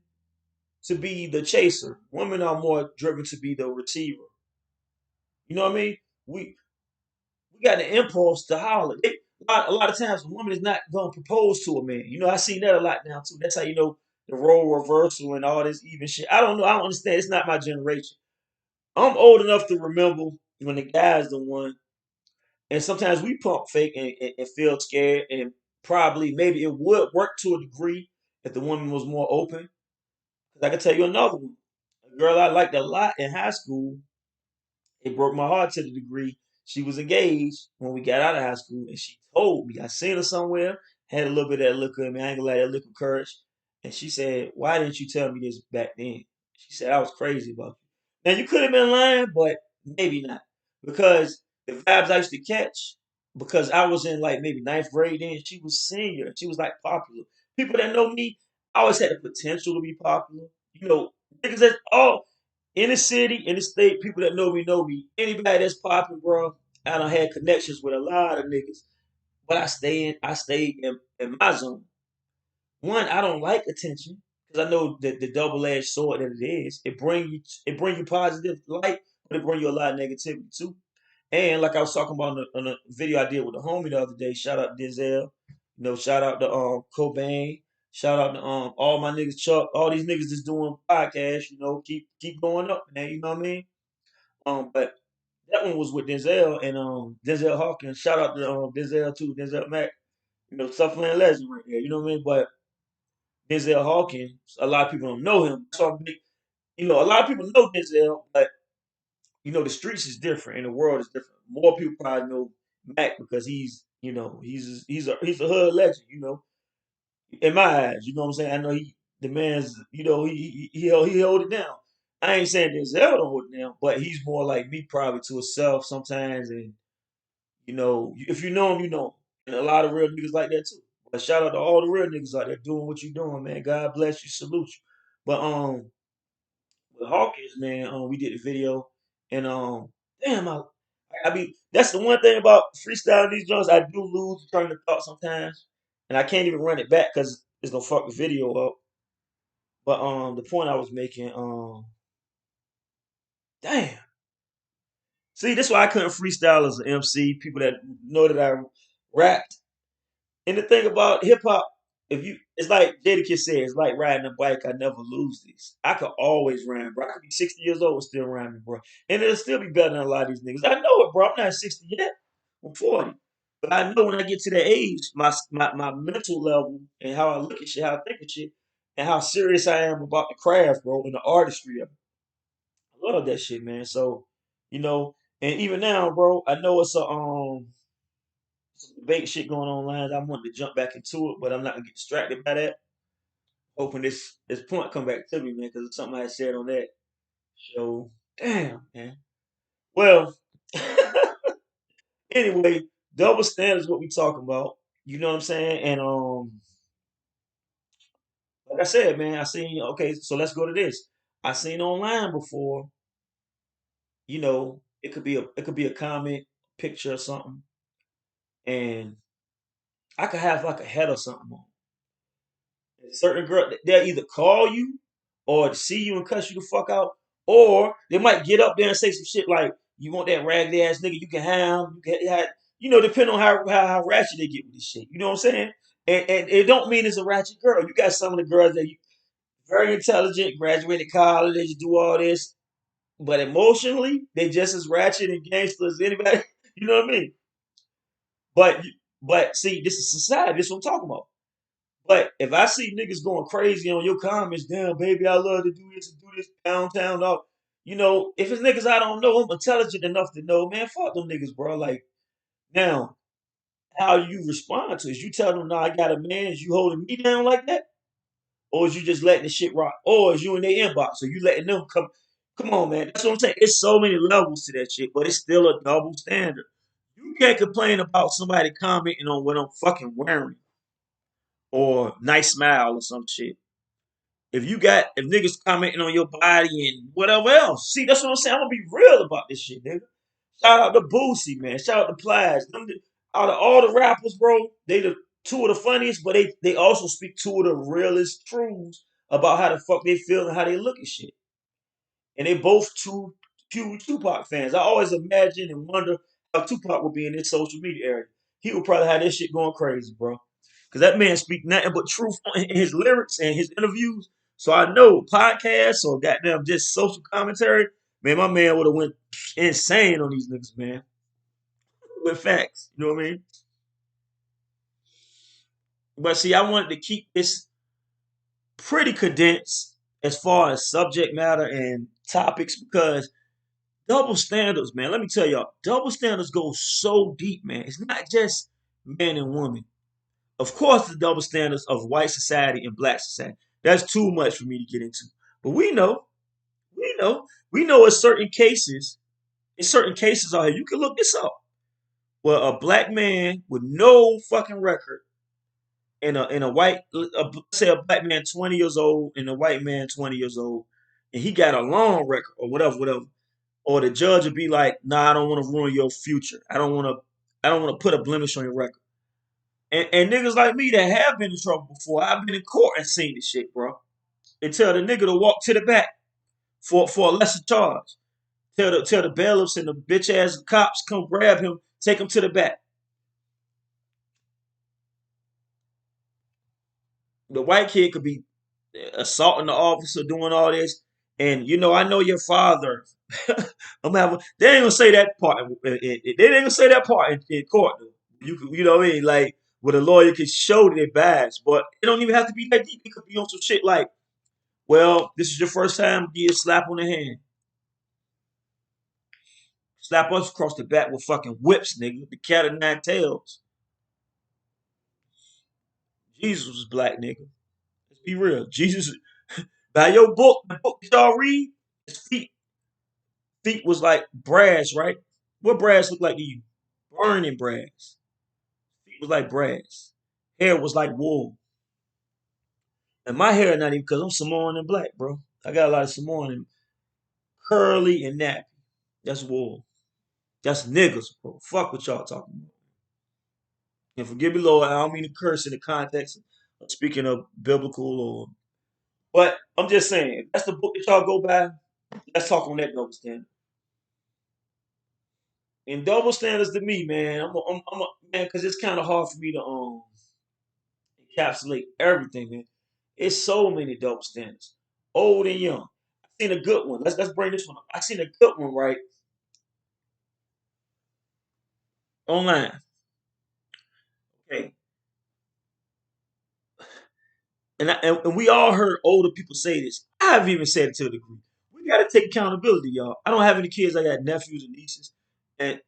to be the chaser. Women are more driven to be the receiver. You know what I mean? We got the impulse to holler. A lot of times, a woman is not going to propose to a man. You know, I seen that a lot now too. That's how you know the role reversal and all this even shit. I don't know. I don't understand. It's not my generation. I'm old enough to remember when the guy's the one, and sometimes we pump fake and feel scared, and probably maybe it would work to a degree if the woman was more open. 'Cause I can tell you another one. A girl I liked a lot in high school, it broke my heart to the degree she was engaged when we got out of high school, and she told me. I seen her somewhere, had a little bit of that liquor in me. I ain't gonna lie, that liquor courage. And she said, "Why didn't you tell me this back then?" She said, "I was crazy about you." Now you could have been lying, but maybe not, because the vibes I used to catch, because I was in like maybe ninth grade then. She was senior. She was like popular. People that know me, I always had the potential to be popular. You know, niggas that all in the city, in the state, people that know me know me. Anybody that's popping, bro, I done had connections with a lot of niggas. But I stayed in my zone. One, I don't like attention because I know the double edged sword that it is. It bring you positive light, but it bring you a lot of negativity too. And like I was talking about on a video I did with the homie the other day, shout out to Denzel, shout out to Cobain, shout out to all my niggas Chuck, all these niggas that's doing podcasts, keep going up, man, you know what I mean? But that one was with Denzel and Denzel Hawkins. Shout out to Denzel too, Denzel Mack, Sutherland legend right there, you know what I mean? But Denzel Hawkins, a lot of people don't know him. So a lot of people know Denzel, but the streets is different and the world is different. More people probably know Mac because he's a hood legend, in my eyes. You know what I'm saying? I know the man's, he hold it down. I ain't saying Denzel don't hold it down, but he's more like me probably to himself sometimes. And if you know him, you know him. And a lot of real niggas like that too. But shout out to all the real niggas out there doing what you doing, man. God bless you, salute you. But with Hawkins, man, we did the video, and damn, I mean, that's the one thing about freestyling these joints. I do lose train of thought sometimes, and I can't even run it back because it's gonna fuck the video up. But the point I was making, damn. See, that's why I couldn't freestyle as an MC. People that know that I rapped. And the thing about hip hop, it's like Jadakiss said, it's like riding a bike. I never lose this. I could always rhyme, bro. I could be 60 years old and still rhyming, bro. And it'll still be better than a lot of these niggas. I know it, bro. I'm not 60 yet. I'm 40. But I know when I get to that age, my mental level and how I look at shit, how I think of shit, and how serious I am about the craft, bro, and the artistry of it. I love that shit, man. So, and even now, bro, I know it's some debate shit going on online. I wanted to jump back into it, but I'm not gonna get distracted by that. Hoping this point come back to me, man, because it's something I said on that show. Damn, man. Well, anyway, double standards what we talking about. You know what I'm saying? And like I said, man, I seen okay, so let's go to this. I seen online before, it could be a comment, picture or something, and I could have like a head or something on. And certain girl, they'll either call you or see you and cuss you the fuck out, or they might get up there and say some shit like, "You want that raggedy ass nigga? You can have him. You can have," depending on how ratchet they get with this shit. You know what I'm saying? And it don't mean it's a ratchet girl. You got some of the girls that you very intelligent, graduated college, they just do all this, but emotionally they just as ratchet and gangster as anybody. You know what I mean? But but see, this is society. This is what I'm talking about. But if I see niggas going crazy on your comments, damn baby, I love to do this and do this downtown, dog. If it's niggas I don't know, I'm intelligent enough to know, man, fuck them niggas, bro. Like now, how you respond to it? Is you tell them, no, I got a man, is you holding me down like that? Or is you just letting the shit rock? Or is you in their inbox? Or you letting them come on, man. That's what I'm saying. It's so many levels to that shit, but it's still a double standard. You can't complain about somebody commenting on what I'm fucking wearing or nice smile or some shit. If niggas commenting on your body and whatever else, see, that's what I'm saying. I'm gonna be real about this shit, nigga. Shout out to Boosie, man. Shout out to Plies. Out of all the rappers, bro, they the two of the funniest, but they also speak two of the realest truths about how the fuck they feel and how they look at shit. And they both two huge Tupac fans. I always imagine and wonder how Tupac would be in this social media area. He would probably have this shit going crazy, bro. Because that man speak nothing but truth in his lyrics and his interviews. So I know podcasts or goddamn just social commentary, man, my man would have went insane on these niggas, man. With facts. You know what I mean? But see, I wanted to keep this pretty condensed as far as subject matter and topics because double standards, man. Let me tell y'all, double standards go so deep, man. It's not just man and woman. Of course, the double standards of white society and black society. That's too much for me to get into. But we know in certain cases out here, you can look this up. Where a black man with no fucking record and a white, say a black man 20 years old and a white man 20 years old, and he got a long record or whatever, or the judge would be like, "Nah, I don't want to ruin your future. I don't want to put a blemish on your record." And niggas like me that have been in trouble before, I've been in court and seen this shit, bro. And tell the nigga to walk to the back for a lesser charge. Tell the bailiffs and the bitch ass cops come grab him, take him to the back. The white kid could be assaulting the officer, doing all this, and I know your father. They ain't gonna say that part. They ain't gonna say that part in court. Though. You know what I mean? Like, where the lawyer can show their badge, but it don't even have to be that deep. It could be on some shit like, well, this is your first time, give you a slap on the hand. Slap us across the back with fucking whips, nigga. The cat of nine tails. Jesus was black, nigga. Let's be real. Jesus, by your book, the book that y'all read, his feet was like brass, right? What brass look like to you? Burning brass. Feet was like brass. Hair was like wool. And my hair not even because I'm Samoan and black, bro. I got a lot of Samoan and curly and nappy. That's wool. That's niggas, bro. Fuck what y'all talking about. And forgive me, Lord, I don't mean to curse in the context of speaking of biblical or. But I'm just saying, if that's the book that y'all go by. Let's talk on that double standard. And double standards to me, man, man, because it's kind of hard for me to encapsulate everything, man. It's so many double standards, old and young. I seen a good one. Let's bring this one up. I seen a good one right online. Okay, and we all heard older people say this. I've even said it to a degree. We got to take accountability, y'all. I don't have any kids. I got nephews and nieces, and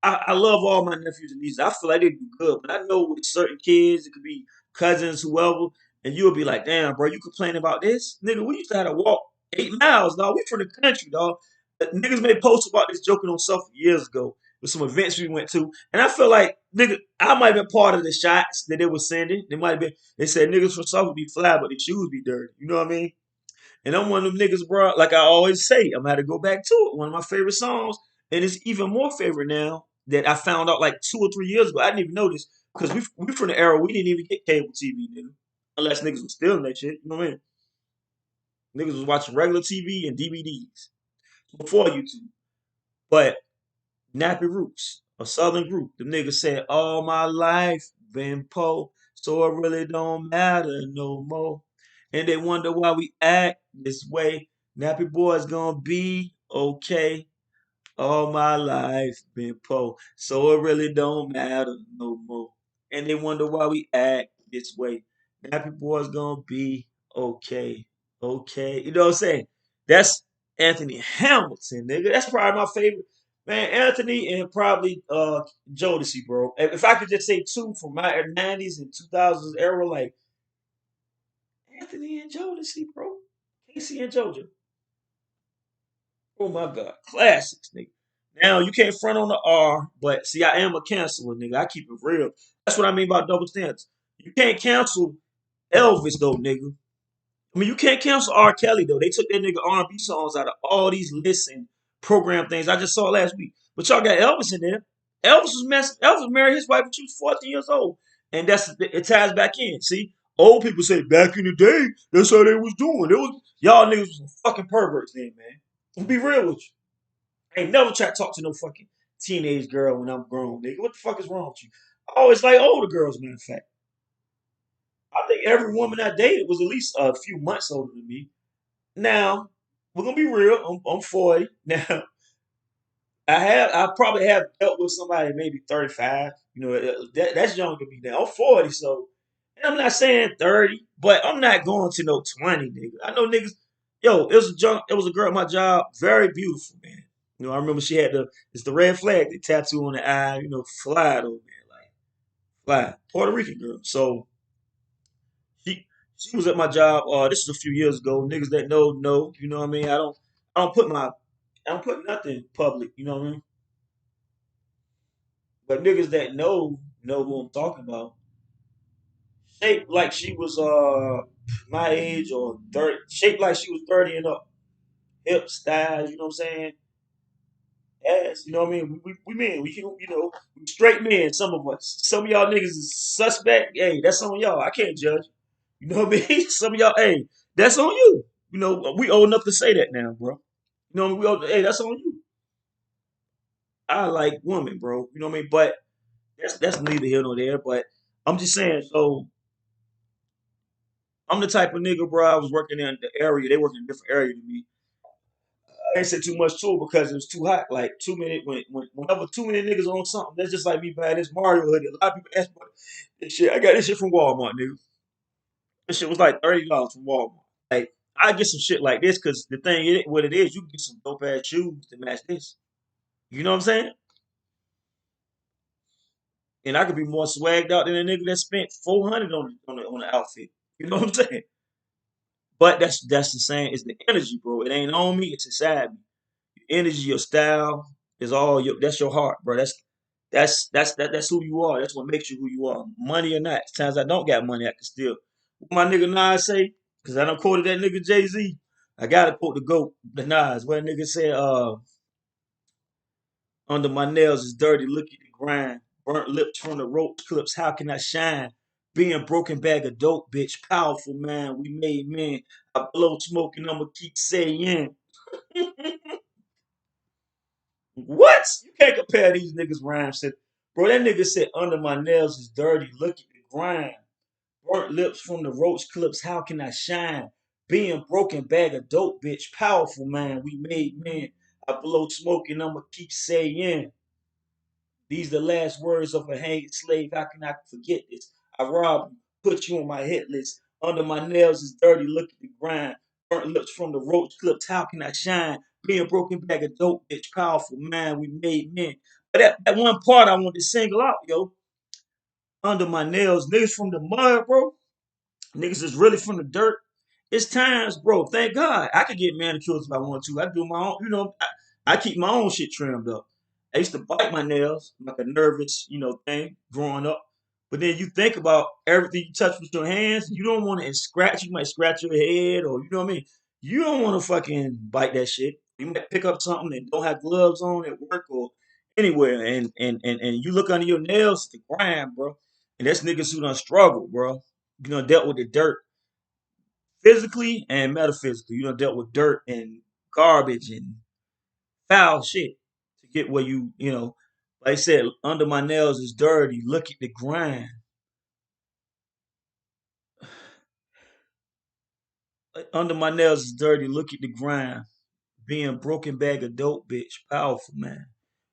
I love all my nephews and nieces. I feel like they do good, but I know with certain kids, it could be cousins, whoever, and you'll be like, "Damn, bro, you complain about this, nigga? We used to have to walk 8 miles, dog. We from the country, dog. Niggas made posts about this joking on stuff years ago with some events we went to, and I feel like nigga, I might have been part of the shots that they were sending. They might have been. They said niggas from South be fly, but the shoes be dirty. You know what I mean? And I'm one of them niggas, bro. Like I always say, I'm gonna have to go back to it. One of my favorite songs, and it's even more favorite now that I found out like 2 or 3 years ago. I didn't even know this because we from the era we didn't even get cable TV, nigga. Unless niggas was stealing that shit. You know what I mean? Niggas was watching regular TV and DVDs before YouTube. But Nappy Roots, a Southern group, them niggas said all my life been poor, so it really don't matter no more. And they wonder why we act this way. Nappy Boy's gonna be okay. All my life been poor, so it really don't matter no more. And they wonder why we act this way. Nappy Boy's gonna be okay, okay. You know what I'm saying? That's Anthony Hamilton, nigga. That's probably my favorite. Man, Anthony and probably Jodeci, bro. If I could just say two from my 90s and 2000s era, like Anthony and Jodeci, bro. Casey and JoJo. Oh my God, classics, nigga. Now you can't front on the R, but see, I am a canceler, nigga. I keep it real. That's what I mean by double standards. You can't cancel Elvis though, nigga. I mean, you can't cancel R. Kelly though. They took that nigga R&B songs out of all these lists and program things. I just saw last week. But y'all got Elvis in there. Elvis married his wife when she was 14 years old, and that's it ties back in. See, old people say back in the day, that's how they was doing. It was y'all niggas was some fucking perverts then, man. I'll be real with you. I ain't never try to talk to no fucking teenage girl when I'm grown, nigga. What the fuck is wrong with you? I always like older girls, matter of fact. I think every woman I dated was at least a few months older than me. Now, we're gonna be real. I'm 40 now. I probably have dealt with somebody maybe 35. You know, that's younger than me now. I'm 40, so and I'm not saying 30, but I'm not going to no 20, nigga. I know niggas. Yo, it was a girl at my job, very beautiful, man. You know, I remember she had it's the red flag, the tattoo on the eye. You know, fly though, man, like fly, Puerto Rican girl. So she she was at my job. This was a few years ago. Niggas that know. You know what I mean? I don't put my I don't put nothing public. You know what I mean? But niggas that know who I'm talking about. Shaped like she was my age or 30. Shaped like she was 30 and up. Hip styles. You know what I'm saying? Ass. You know what I mean? We men. We can we straight men. Some of us. Some of y'all niggas is suspect. Hey, that's on y'all. I can't judge. You know what I mean? Some of y'all. Hey, that's on you. You know we old enough to say that now, bro. You know we old, hey, that's on you. I like women, bro. You know what I mean? But that's neither here nor there. But I'm just saying. So I'm the type of nigga, bro. I was working in the area. They work in a different area than me. I ain't say too much to it because it was too hot. Like whenever too many niggas on something, that's just like me buying this Mario hoodie. A lot of people ask me this shit. I got this shit from Walmart, nigga. This shit was like $30 from Walmart. Like I get some shit like this because the thing is, what it is, you can get some dope ass shoes to match this. You know what I'm saying? And I could be more swagged out than a nigga that spent 400 on the outfit. You know what I'm saying? But that's the same. It's the energy, bro. It ain't on me. It's inside me. Energy, your style is all your. That's your heart, bro. That's who you are. That's what makes you who you are. Money or not. Times I don't got money, I can still. What my nigga Nas say? Cause I don't quoted that nigga Jay Z. I gotta quote the goat, the Nas. Where nigga said, under my nails is dirty. Look at the grind. Burnt lips from the rope clips. How can I shine? Being broken bag of dope, bitch. Powerful man. We made men. I blow smoke and I'ma keep saying. What? You can't compare these niggas' rhymes to. Bro, that nigga said under my nails is dirty. Look at the grind. Burnt lips from the roach clips. How can I shine? Being broken bag of dope, bitch. Powerful man. We made men. I blow smoke and I'ma keep saying. These the last words of a hanged slave. How can I forget this? I robbed you, put you on my hit list. Under my nails is dirty. Look at the grind. Burnt lips from the roach clips. How can I shine? Being broken back a dope bitch. Powerful man. We made men. But that one part I want to single out, yo. Under my nails. Niggas from the mud, bro. Niggas is really from the dirt. It's times, bro. Thank God. I could get manicures if I want to. I do my own, I keep my own shit trimmed up. I used to bite my nails like a nervous, thing growing up. But then you think about everything you touch with your hands. You don't want to scratch. You might scratch your head, or you know what I mean. You don't want to fucking bite that shit. You might pick up something that don't have gloves on at work or anywhere, and you look under your nails, the grind, bro. And that's niggas who done struggle, bro. You know, dealt with the dirt physically and metaphysically. You know, dealt with dirt and garbage and foul shit to get where like I said, under my nails is dirty. Look at the grind. Under my nails is dirty. Look at the grind. Being broken bag of dope, bitch. Powerful, man.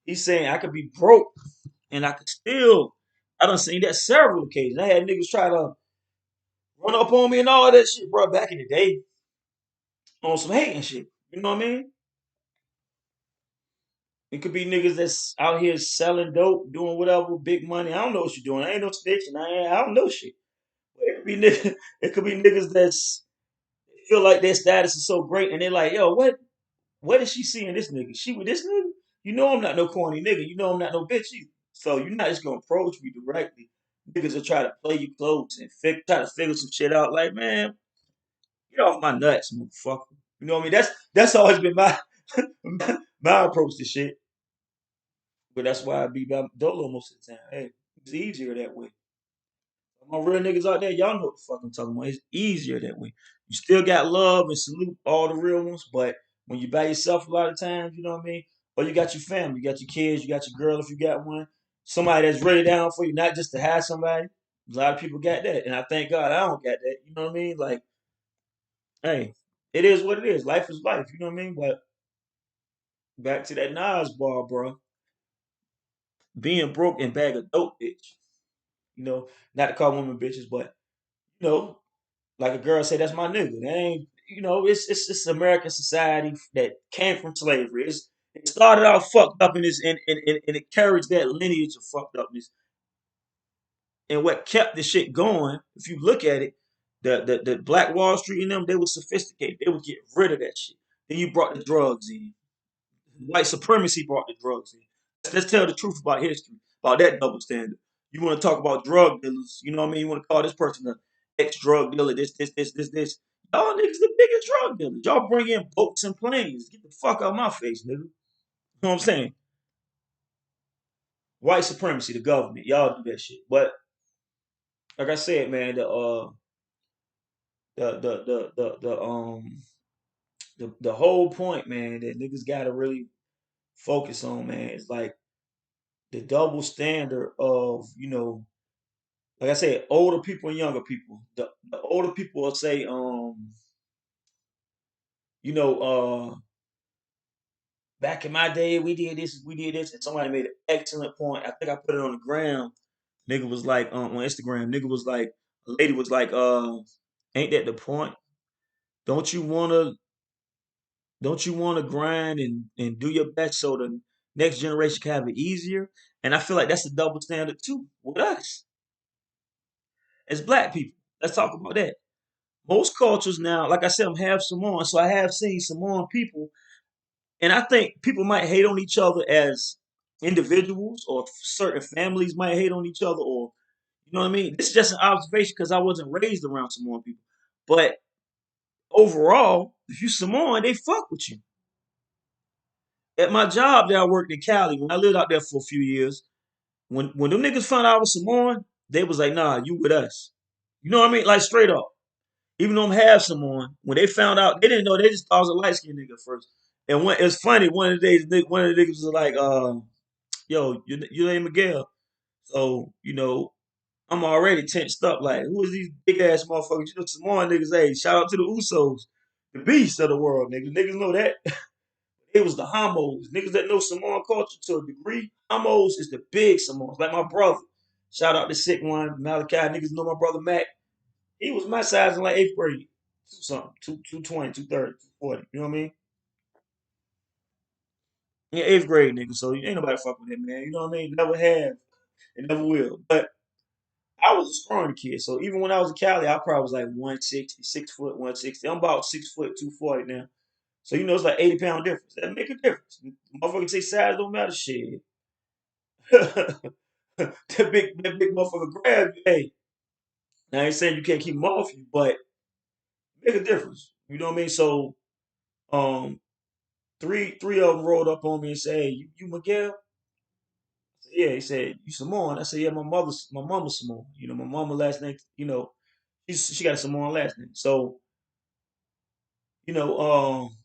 He's saying I could be broke and I could still. I done seen that several occasions. I had niggas try to run up on me and all that shit, bro, back in the day on some hating shit. You know what I mean? It could be niggas that's out here selling dope, doing whatever, big money. I don't know what you're doing. I ain't no snitching. I don't know shit. It could be niggas, it could be niggas that's feel like their status is so great and they're like, yo, what is she seeing this nigga? She with this nigga? You know I'm not no corny nigga. You know I'm not no bitch either. So you're not just gonna approach me directly. Niggas will try to play you close and try to figure some shit out. Like, man, get off my nuts, motherfucker. You know what I mean? That's always been my my approach to shit. But that's why I be by Dolo most of the time. Hey, it's easier that way. My real niggas out there, y'all know what the fuck I'm talking about. It's easier that way. You still got love and salute all the real ones, but when you by yourself a lot of times, you know what I mean? Or you got your family, you got your kids, you got your girl if you got one. Somebody that's ready down for you, not just to have somebody. A lot of people got that. And I thank God I don't got that. You know what I mean? Like, hey, it is what it is. Life is life, you know what I mean? But back to that Nas bar, bro. Being broke and bag of dope, bitch. You know, not to call women bitches, but you know, like a girl said, that's my nigga. That ain't, it's American society that came from slavery. It started out fucked up in this, and it carries that lineage of fucked upness. And what kept the shit going, if you look at it, the Black Wall Street and them, they were sophisticated. They would get rid of that shit. Then you brought the drugs in. White supremacy brought the drugs in. Let's tell the truth about history, about that double standard. You want to talk about drug dealers, you know what I mean? You want to call this person an ex drug dealer, this. Y'all niggas the biggest drug dealers. Y'all bring in boats and planes. Get the fuck out of my face, nigga. You know what I'm saying? White supremacy, the government. Y'all do that shit. But like I said, man, the whole point, man, that niggas gotta really focus on, man, is like the double standard of, like I said, older people and younger people. The older people will say, you know, back in my day, we did this, and somebody made an excellent point. I think I put it on the gram. Nigga was like, on Instagram, nigga was like, a lady was like, ain't that the point? Don't you wanna, don't you wanna grind and do your best so the next generation can have it easier? And I feel like that's a double standard too with us as black people. Let's talk about that. Most cultures now, like I said, I'm half Samoan, so I have seen Samoan people, and I think people might hate on each other as individuals, or certain families might hate on each other, or you know what I mean. This is just an observation because I wasn't raised around Samoan people, but overall, if you Samoan, they fuck with you. At my job that I worked in Cali, when I lived out there for a few years, when them niggas found out I was Samoan, they was like, "Nah, you with us." You know what I mean? Like straight up. Even though I'm half Samoan, when they found out, they didn't know. They just thought I was a light skinned nigga first. And when it's funny, one of the days, one of the niggas was like, "Yo, you ain't Miguel." So I'm already tensed up. Like, who is these big ass motherfuckers? You know, Samoan niggas. Hey, shout out to the Usos, the beast of the world, niggas. Niggas know that. It was the homos, niggas that know Samoan culture to a degree. Homos is the big Samoans, like my brother. Shout out to Sick One, Malachi. Niggas know my brother Mac. He was my size in like eighth grade. Something, 220, 230, 240. You know what I mean? Yeah, eighth grade nigga. So ain't nobody fuck with him, man. You know what I mean? Never have and never will. But I was a scrawny kid. So even when I was in Cali, I probably was like 160, 6 foot, 160. I'm about 6 foot, 240 now. So it's like 80 pound difference. That make a difference. Motherfuckers say size don't matter shit. that big motherfucker grab you. Hey, now I ain't saying you can't keep them off you, but make a difference. You know what I mean? So, um, three of them rolled up on me and said, "Hey, you Miguel?" I said, yeah, he said, "You Samoan?" I said, "Yeah, my mama's Samoan. You know, my mama last name. You know, she got a Samoan last name. So,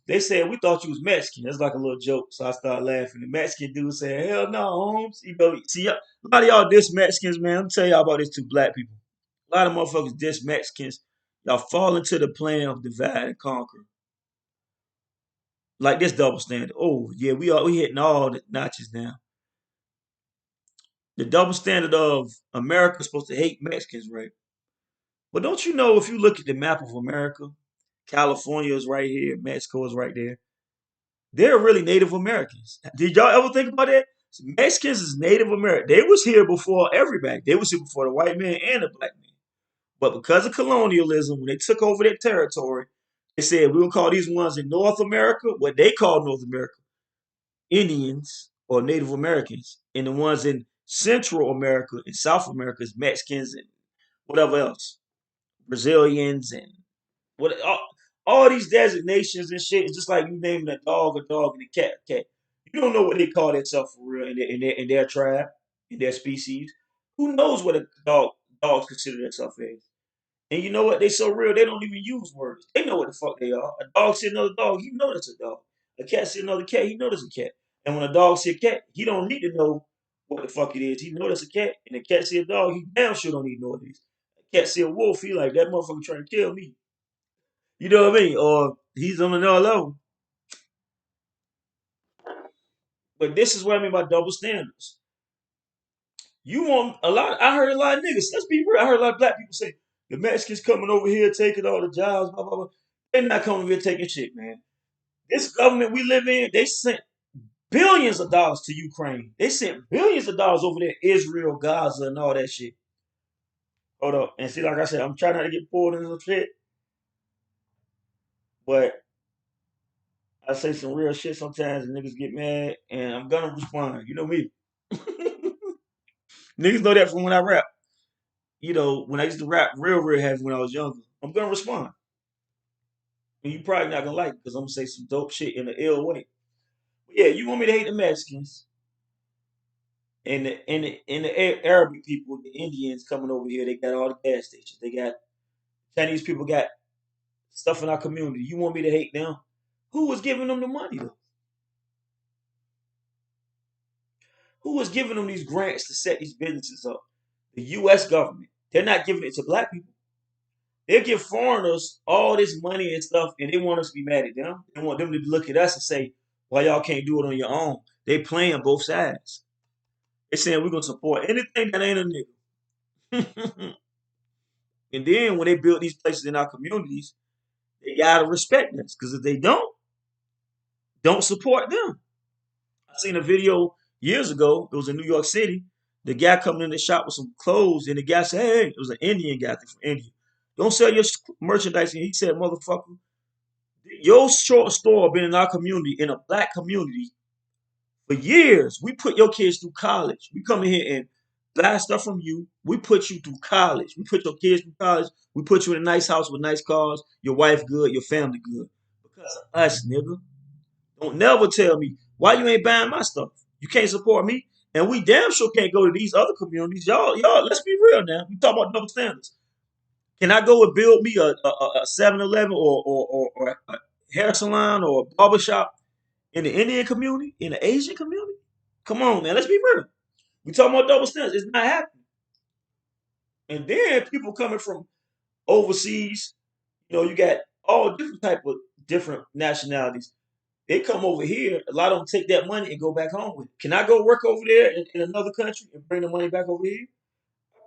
they said we thought you was Mexican. That's like a little joke. So I started laughing. The Mexican dude said, "Hell no, Holmes. See, a lot of y'all diss Mexicans, man. I'm tell y'all about this to black people. A lot of motherfuckers diss Mexicans. Y'all fall into the plan of divide and conquer. Like this double standard. Oh yeah, we hitting all the notches now. The double standard of America is supposed to hate Mexicans, right? But don't you know if you look at the map of America, California is right here, Mexico is right there. They're really Native Americans. Did y'all ever think about that? Mexicans is Native American. They was here before everybody. They was here before the white man and the black man. But because of colonialism, when they took over their territory, they said we're gonna call these ones in North America what they call North America Indians or Native Americans, and the ones in Central America and South America is Mexicans and whatever else, Brazilians and what all these designations and shit. It's just like you naming a dog, and a cat, a cat. You don't know what they call themselves for real in their tribe, in their species. Who knows what a dogs consider themselves as? And you know what? They so real they don't even use words. They know what the fuck they are. A dog see another dog, he know that's a dog. A cat see another cat, he know that's a cat. And when a dog see a cat, he don't need to know what the fuck it is. He know that's a cat. And a cat see a dog, he damn sure don't need to know what it is. A cat see a wolf, he like that motherfucker trying to kill me. You know what I mean? Or he's on another level. But this is what I mean by double standards. You want a lot. I heard a lot of niggas. Let's be real. I heard a lot of black people say the Mexicans coming over here taking all the jobs. Blah blah blah. They're not coming over here taking shit, man. This government we live in, they sent billions of dollars to Ukraine. They sent billions of dollars over there, Israel, Gaza, and all that shit. Hold up. And see, like I said, I'm trying not to get pulled into the shit, but I say some real shit sometimes and niggas get mad and I'm gonna respond. You know me. Niggas know that from when I rap. When I used to rap real heavy when I was younger. I'm gonna respond. And you probably not gonna like it because I'm gonna say some dope shit in an ill way. But yeah, you want me to hate the Mexicans and the Arabic people, the Indians coming over here, they got all the gas stations. They got Chinese people got stuff in our community. You want me to hate them? Who was giving them the money though? Who was giving them these grants to set these businesses up? The US government. They're not giving it to black people. They give foreigners all this money and stuff, and they want us to be mad at them. They want them to look at us and say, "Why y'all can't do it on your own?" They playing both sides. They saying we're gonna support anything that ain't a nigga. And then when they build these places in our communities, they gotta respect us. Because if they don't support them. I seen a video years ago. It was in New York City. The guy coming in the shop with some clothes, and the guy said, "Hey," it was an Indian guy from India. "Don't sell your merchandise." And he said, "Motherfucker, your short store been in our community, in a black community, for years. We put your kids through college. We come in here and buy stuff from you. We put you through college. We put your kids through college. We put you in a nice house with nice cars. Your wife good, your family good. Because of us, nigga. Don't never tell me why you ain't buying my stuff. You can't support me. And we damn sure can't go to these other communities. Y'all, let's be real now. We talk about double standards. Can I go and build me a 7-Eleven or a hair salon or a barbershop in the Indian community, in the Asian community? Come on, man. Let's be real. We talking about double standards. It's not happening. And then people coming from overseas, you got all different type of different nationalities. They come over here. A lot of them take that money and go back home with it. Can I go work over there in another country and bring the money back over here?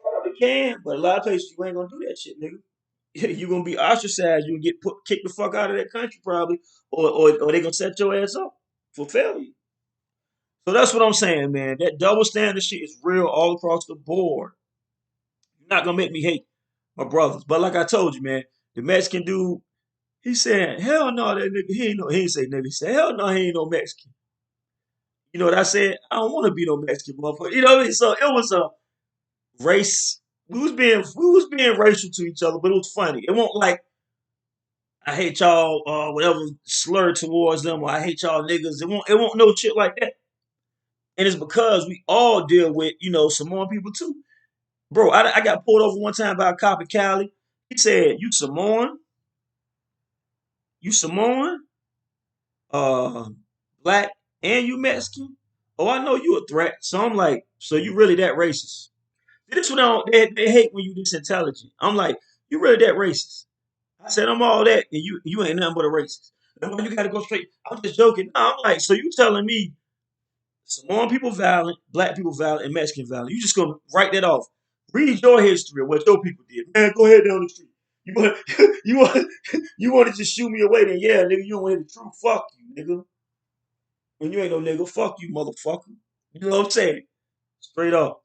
Probably can, but a lot of places you ain't gonna do that shit, nigga. You're gonna be ostracized. You get kicked the fuck out of that country probably, or they gonna set your ass up for failure. So that's what I'm saying, man. That double standard shit is real all across the board. You're not gonna make me hate my brothers, but like I told you, man, the Mexican dude, he said, "Hell no, that nigga, he ain't no." He ain't say nigga. He said, "Hell no, he ain't no Mexican." You know what I said? I don't want to be no Mexican motherfucker. You know what I mean? So it was a race. We was being racial to each other, but it was funny. It won't like I hate y'all, whatever slur towards them, or I hate y'all niggas. It won't no shit like that. And it's because we all deal with, Samoan people too. Bro, I got pulled over one time by a cop in Cali. He said, you Samoan, uh, black, and you Mexican? Oh, I know you a threat. So I'm like, so you really that racist? This what I don't, they hate when you this intelligent. I'm like, you really that racist? I said, I'm all that, and you ain't nothing but a racist. And why you gotta go straight? I'm just joking. No, I'm like, so you telling me Samoan people violent, black people violent, and Mexican violent. You just gonna write that off. Read your history of what your people did. Man, go ahead down the street. You want you want you want to just shoot me away? Then yeah, nigga, you don't want to hear the truth. Fuck you, nigga. When you ain't no nigga, fuck you, motherfucker. You know what I'm saying? Straight up.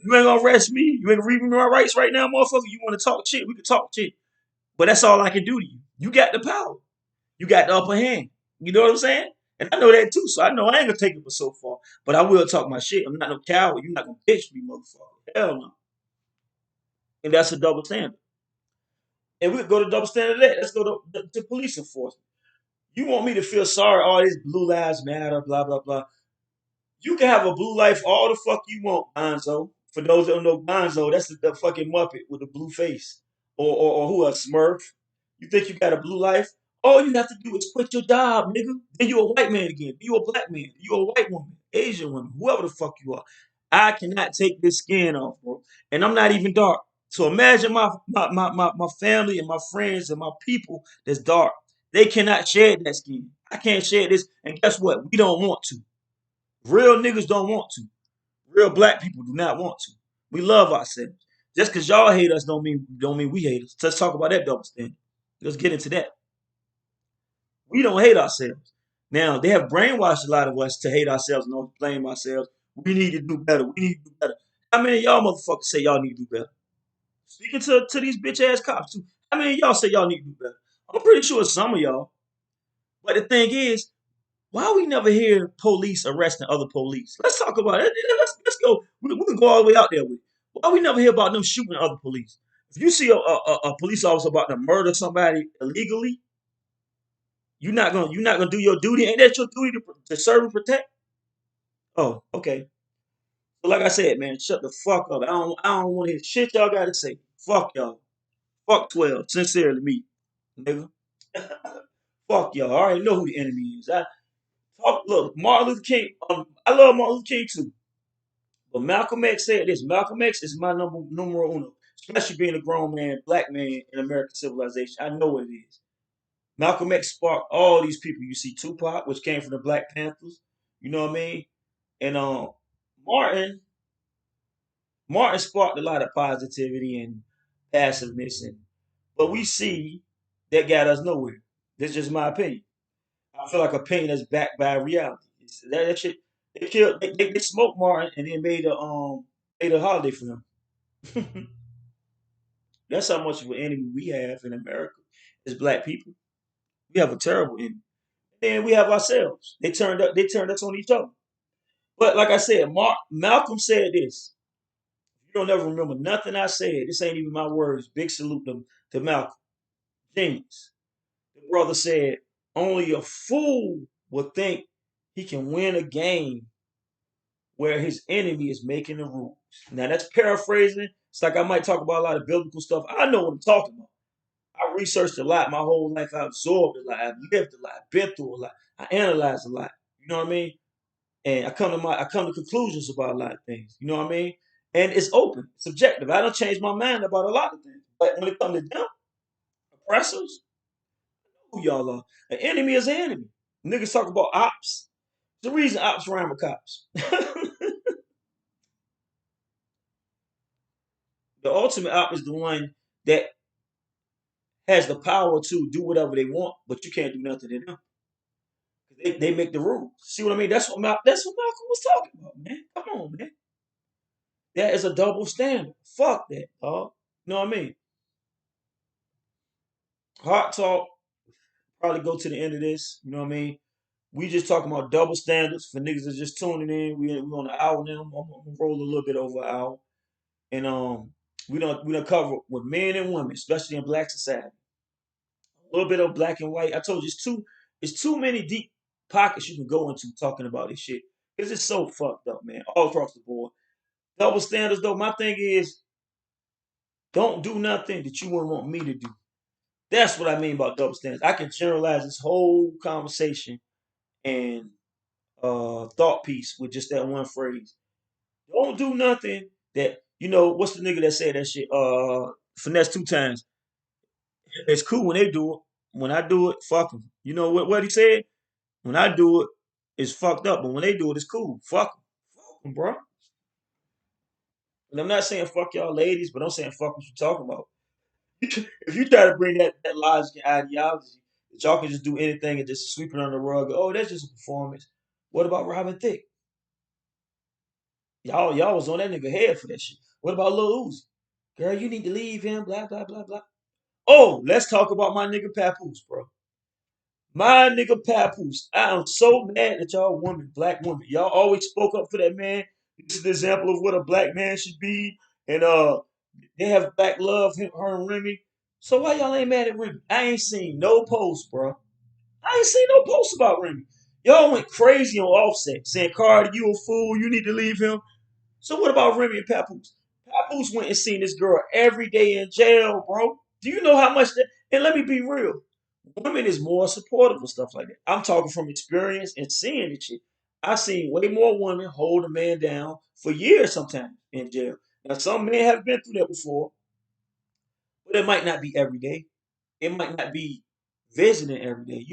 You ain't gonna arrest me. You ain't gonna read me my rights right now, motherfucker. You want to talk shit? We can talk shit. But that's all I can do to you. You got the power. You got the upper hand. You know what I'm saying? And I know that too. So I know I ain't gonna take it for so far. But I will talk my shit. I'm not no coward. You're not gonna bitch me, motherfucker. Hell no. And that's a double standard. And we could go to double standard of that. Let's go to police enforcement. You want me to feel sorry? All this blue lives matter, blah blah blah. You can have a blue life all the fuck you want, Gonzo. For those that don't know Gonzo, that's the fucking Muppet with the blue face. Or who a Smurf. You think you got a blue life? All you have to do is quit your job, nigga. Then you a white man again. You a black man. You a white woman, Asian woman, whoever the fuck you are. I cannot take this skin off, bro. And I'm not even dark. So imagine my family and my friends and my people that's dark. They cannot shed that skin. I can't shed this. And guess what? We don't want to. Real niggas don't want to. Real black people do not want to. We love ourselves. Just because y'all hate us don't mean we hate us. Let's talk about that double standard. Let's get into that. We don't hate ourselves. Now they have brainwashed a lot of us to hate ourselves and don't blame ourselves. We need to do better. We need to do better. How many of y'all motherfuckers say y'all need to do better? Speaking to these bitch ass cops too. How many of y'all say y'all need to do better? I'm pretty sure some of y'all. But the thing is, why we never hear police arresting other police? Let's talk about it. Let's go. We can go all the way out there with it. Why we never hear about them shooting other police? If you see a police officer about to murder somebody illegally, you're not gonna do your duty. Ain't that your duty to serve and protect? Oh, okay. But like I said, man, shut the fuck up. I don't want to hear shit y'all gotta say. Fuck y'all. Fuck 12. Sincerely, me, nigga. Fuck y'all. I already know who the enemy is. Look, Martin Luther King. I love Martin Luther King too. But Malcolm X said this. Malcolm X is my numero uno, especially being a grown man, black man in American civilization. I know what it is. Malcolm X sparked all these people. You see Tupac, which came from the Black Panthers. You know what I mean? And Martin, Martin sparked a lot of positivity and passiveness, but we see that got us nowhere. That's just my opinion. I feel like opinion that's backed by reality. That shit. They smoked Martin and then made a holiday for him. That's how much of an enemy we have in America as black people. We have a terrible enemy. And we have ourselves. They turned us on each other. But like I said, Malcolm said this. You don't ever remember nothing I said. This ain't even my words. Big salute to Malcolm. Genius. The brother said, only a fool would think he can win a game where his enemy is making the rules. Now that's paraphrasing. It's like I might talk about a lot of biblical stuff. I know what I'm talking about. I researched a lot my whole life. I absorbed a lot. I've lived a lot. I've been through a lot. I analyzed a lot. You know what I mean? And I come to conclusions about a lot of things. You know what I mean? And it's open, subjective. I don't change my mind about a lot of things. But when it comes to them, oppressors, who y'all are. An enemy is an enemy. Niggas talk about ops. The reason ops rhyme with cops. The ultimate op is the one that has the power to do whatever they want, but you can't do nothing to them. They make the rules. See what I mean? That's what Malcolm was talking about, man. Come on, man. That is a double standard. Fuck that, dog. You know what I mean? Hot talk. Probably go to the end of this. You know what I mean? We just talking about double standards for niggas that's just tuning in. We on the hour now. I'm gonna roll a little bit over an hour, and we don't cover with men and women, especially in black society. A little bit of black and white. I told you it's too many deep pockets you can go into talking about this shit because it's so fucked up, man, all across the board. Double standards, though. My thing is, don't do nothing that you wouldn't want me to do. That's what I mean about double standards. I can generalize this whole conversation and thought piece with just that one phrase. Don't do nothing that what's the nigga that said that shit? Finesse two times. It's cool when they do it. When I do it, fuck them. You know what he said? When I do it, it's fucked up. But when they do it, it's cool. Fuck them. Fuck them, bro. And I'm not saying fuck y'all ladies, but I'm saying fuck what you talking about. If you try to bring that logic and ideology that y'all can just do anything and just sweep it under the rug, oh, that's just a performance. What about Robin Thicke? Y'all was on that nigga head for that shit. What about Lil Uzi? Girl, you need to leave him. Blah blah blah blah. Oh, let's talk about my nigga Papoose, bro. My nigga Papoose. I am so mad at y'all women, black women. Y'all always spoke up for that man. This is the example of what a black man should be. And they have black love, her and Remy. So why y'all ain't mad at Remy? I ain't seen no post, bro. I ain't seen no post about Remy. Y'all went crazy on Offset, saying, Cardi, you a fool, you need to leave him. So what about Remy and Papoose? Papoose went and seen this girl every day in jail, bro. Do you know how much that? And let me be real, women is more supportive of stuff like that. I'm talking from experience and seeing this shit. I've seen way more women hold a man down for years sometimes in jail. Now some men have been through that before, but it might not be every day. It might not be visiting every day.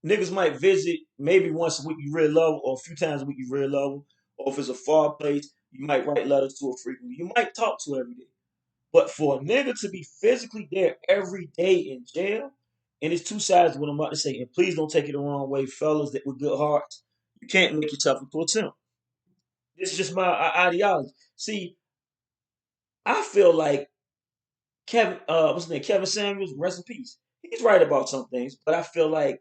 Niggas might visit maybe once a week you really love, or a few times a week you really love, or if it's a far place, you might write letters to her frequently. You might talk to her every day. But for a nigga to be physically there every day in jail, and it's two sides of what I'm about to say. And please don't take it the wrong way, fellas that with good hearts. You can't make yourself into a simp. This is just my ideology. See, I feel like what's his name? Kevin Samuels, rest in peace. He's right about some things, but I feel like,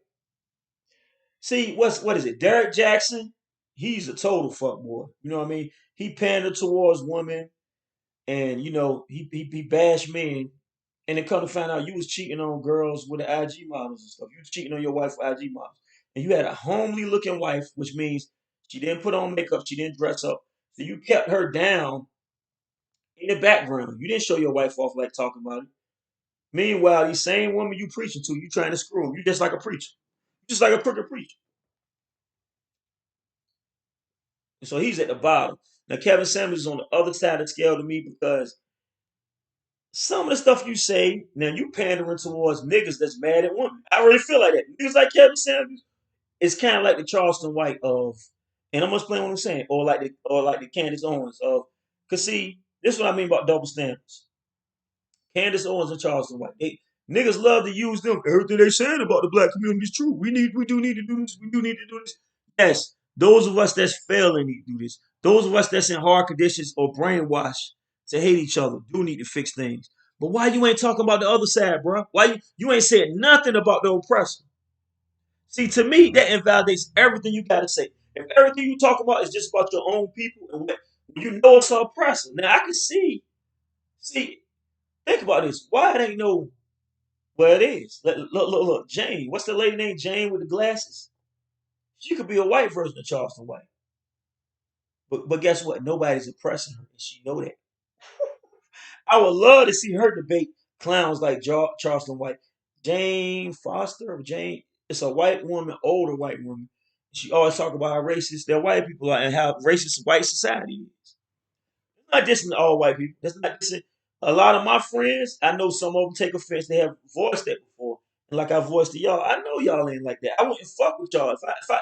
see, what is it? Derek Jackson, he's a total fuck boy. You know what I mean? He pandered towards women, and he bashed men, and then come to find out you was cheating on girls with the IG models and stuff. You was cheating on your wife with IG models, and you had a homely looking wife, which means she didn't put on makeup, she didn't dress up, so you kept her down in the background. You didn't show your wife off like talking about it. Meanwhile, these same woman you preaching to, you trying to screw them. You just like a preacher, just like a crooked preacher. And so he's at the bottom. Now Kevin Samuels is on the other side of the scale to me because some of the stuff you say, now you pandering towards niggas that's mad at women. I really feel like that. Niggas like Kevin Samuels, it's kind of like the Charleston White of, and I'm gonna explain what I'm saying, or like the Candace Owens of, cause see, this is what I mean about double standards. Candace Owens and Charleston White, niggas love to use them. Everything they saying about the black community is true. We do need to do this. We do need to do this. Yes, those of us that's failing need to do this. Those of us that's in hard conditions or brainwashed to hate each other do need to fix things. But why you ain't talking about the other side, bro? Why you ain't said nothing about the oppressor? See, to me, that invalidates everything you got to say. If everything you talk about is just about your own people and what you know it's an oppressor. Now I can see, think about this. Why it ain't no, well, it is. Look, Jane. What's the lady named Jane with the glasses? She could be a white version of Charleston White. But guess what? Nobody's oppressing her, and she know that. I would love to see her debate clowns like Charleston White. Jane Foster or Jane, it's a white woman, older white woman. She always talk about how racist their white people are and how racist white society is. It's not dissing all white people. That's not dissing. A lot of my friends, I know some of them take offense. They have voiced that before. And like I voiced to y'all, I know y'all ain't like that. I wouldn't fuck with y'all if I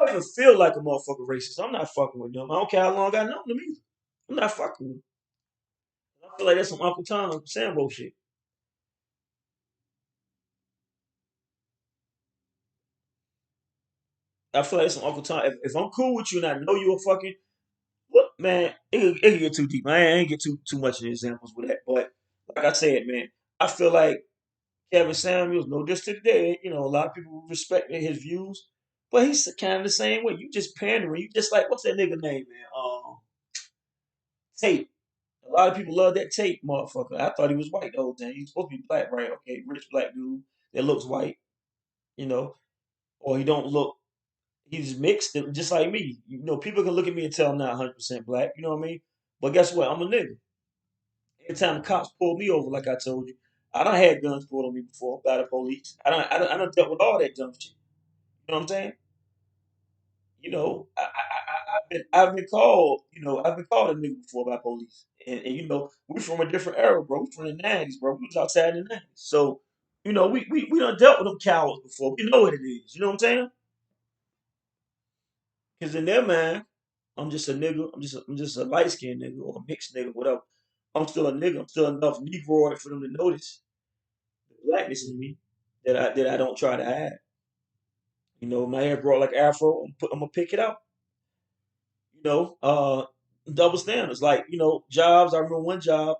even feel like a motherfucker racist. I'm not fucking with them. I don't care how long I know them either. I'm not fucking with them. I feel like that's some Uncle Tom Sambo shit. I feel like some Uncle Tom. If I'm cool with you and I know you a fucking, look, man, it can get too deep. I ain't get too much of the examples with that. But like I said, man, I feel like Kevin Samuels, no diss to the dead, a lot of people respect his views. But he's kind of the same way. You just pandering. You just like what's that nigga name, man? Tate. A lot of people love that Tate motherfucker. I thought he was white the whole time. He's supposed to be black, right? Okay, rich black dude that looks white, you know, or he don't look. He's mixed, just like me. You know, people can look at me and tell I'm not 100% black. You know what I mean? But guess what? I'm a nigga. Every time the cops pull me over, like I told you, I done had guns pulled on me before by the police. I done dealt with all that dumb shit. You know what I'm saying? You know, I've been called, I've been called a nigga before by police. And you know, we from a different era, bro. We from the 90s, bro. We was outside in the 90s. So, we done dealt with them cowards before. We know what it is. You know what I'm saying? Because in their mind, I'm just a nigga. I'm just a light skinned nigga or a mixed nigga, whatever. I'm still a nigga. I'm still enough Negroid for them to notice the blackness in me that I don't try to hide. You know, my hair grow like Afro. I'm gonna pick it out. You know, double standards. Like jobs. I remember one job.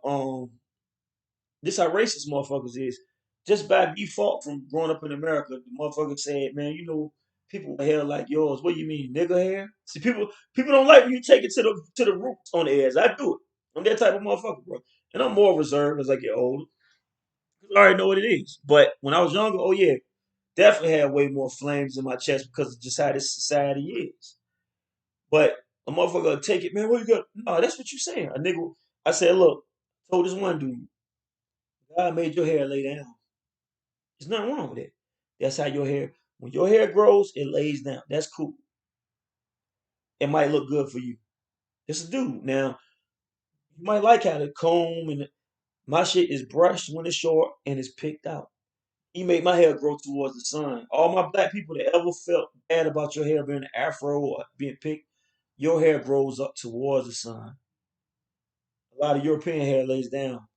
This how racist motherfuckers is. Just by default from growing up in America, the motherfucker said, "Man, people with hair like yours. What do you mean, nigga hair?" See, people don't like when you take it to the roots on the edge. I do it. I'm that type of motherfucker, bro. And I'm more reserved as I get older. 'Cause I already know what it is. But when I was younger, oh yeah, definitely had way more flames in my chest because of just how this society is. But a motherfucker will take it, man. What you got? No, that's what you saying. A nigga. I said, look, told this one dude, God made your hair lay down. There's nothing wrong with it. That's how your hair. When your hair grows, it lays down. That's cool. It might look good for you. It's a dude. Now you might like how the comb and my shit is brushed when it's short and it's picked out. He made my hair grow towards the sun. All my black people that ever felt bad about your hair being an afro or being picked, your hair grows up towards the sun. A lot of European hair lays down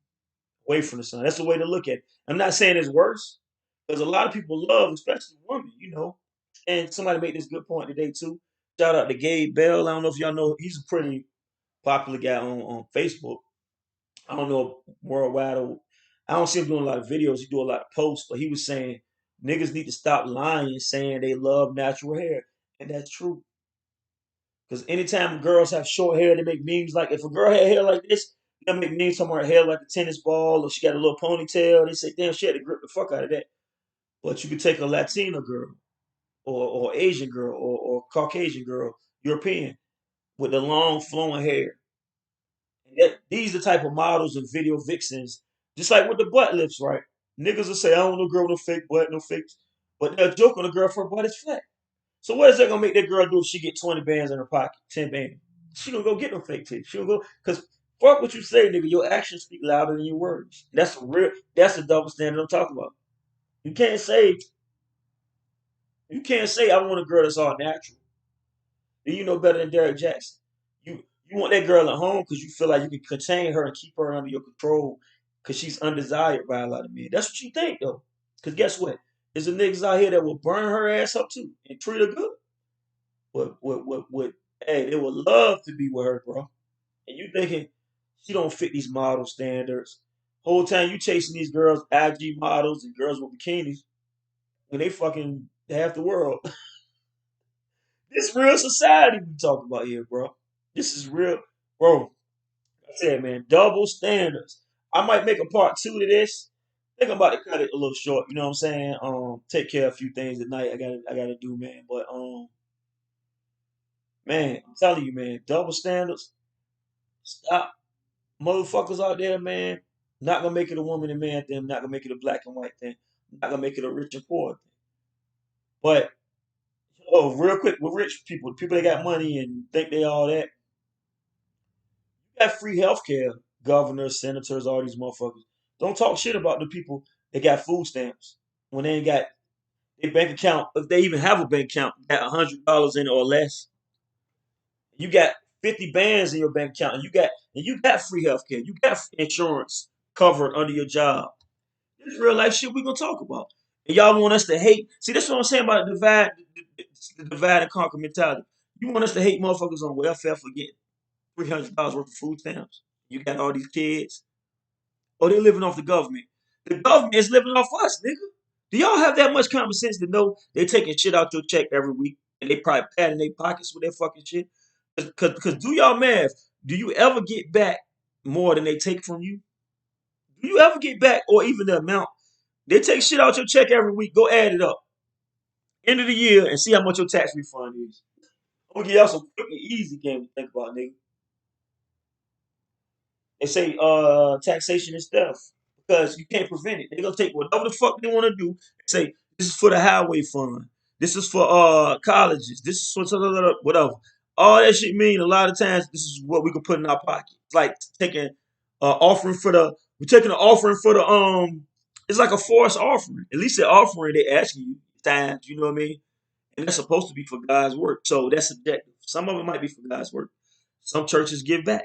away from the sun. That's the way to look at it. I'm not saying it's worse, because a lot of people love, especially women. And somebody made this good point today too. Shout out to Gabe Bell. I don't know if y'all know, he's a pretty popular guy on Facebook. I don't know worldwide. I don't see him doing a lot of videos. He do a lot of posts, but he was saying niggas need to stop lying, saying they love natural hair, and that's true. Because anytime girls have short hair, they make memes like if a girl had hair like this, they'll make memes talking about her hair like a tennis ball, or she got a little ponytail. They say, damn, she had to grip the fuck out of that. But you could take a Latina girl, or Asian girl, or Caucasian girl, European, with the long flowing hair. These are the type of models and video vixens, just like with the butt lifts, right? Niggas will say, I don't want no girl with no fake butt, no fake. But they'll joke on a girl for her butt is flat. So what is that gonna make that girl do if she get 20 bands in her pocket, 10 bands? She gonna go get them fake titties. She gonna go, because fuck what you say, nigga. Your actions speak louder than your words. That's the double standard I'm talking about. You can't say, I want a girl that's all natural. You know better than Derek Jackson. You want that girl at home because you feel like you can contain her and keep her under your control because she's undesired by a lot of men. That's what you think though. Because guess what? There's a niggas out here that will burn her ass up too and treat her good. What, hey, they would love to be with her, bro. And you thinking she don't fit these model standards. Whole time you chasing these girls, IG models and girls with bikinis, when they fucking half the world. This real society we talking about here, bro. This is real, bro. I said, man, double standards. I might make a part two to this. I think I'm about to cut it a little short. You know what I'm saying? Take care of a few things at night. I gotta do, man. But man, I'm telling you, man, double standards. Stop, motherfuckers out there, man. Not gonna make it a woman and man thing. Not gonna make it a black and white thing. Not gonna make it a rich and poor thing. But real quick, with rich people, people that got money and think they all that, got free healthcare, governors, senators, all these motherfuckers. Don't talk shit about the people that got food stamps when they ain't got their bank account. If they even have a bank account, got $100 in it or less. You got 50 bands in your bank account, and you got free healthcare. You got insurance covered under your job. This real life shit we gonna talk about. And y'all want us to hate. See, that's what I'm saying about the divide and conquer mentality. You want us to hate motherfuckers on welfare for getting $300 worth of food stamps. You got all these kids. Oh, they living off the government. The government is living off us, nigga. Do y'all have that much common sense to know they taking shit out your check every week? and they probably padding their pockets with their fucking shit. Cause do y'all math. Do you ever get back more than they take from you? Do you ever get back, or even the amount? They take shit out your check every week. Go add it up. End of the year and see how much your tax refund is. I'm gonna give y'all some quick and easy game to think about, nigga. They say taxation is theft because you can't prevent it. They're gonna take whatever the fuck they want to do and say this is for the highway fund. This is for colleges. This is for whatever. All that shit mean a lot of times this is what we can put in our pocket. It's like taking offering for the we're taking an offering for the it's like a forced offering. At least the offering they asking you times, you know what I mean? And that's supposed to be for God's work. So that's subjective. Some of it might be for God's work. Some churches give back.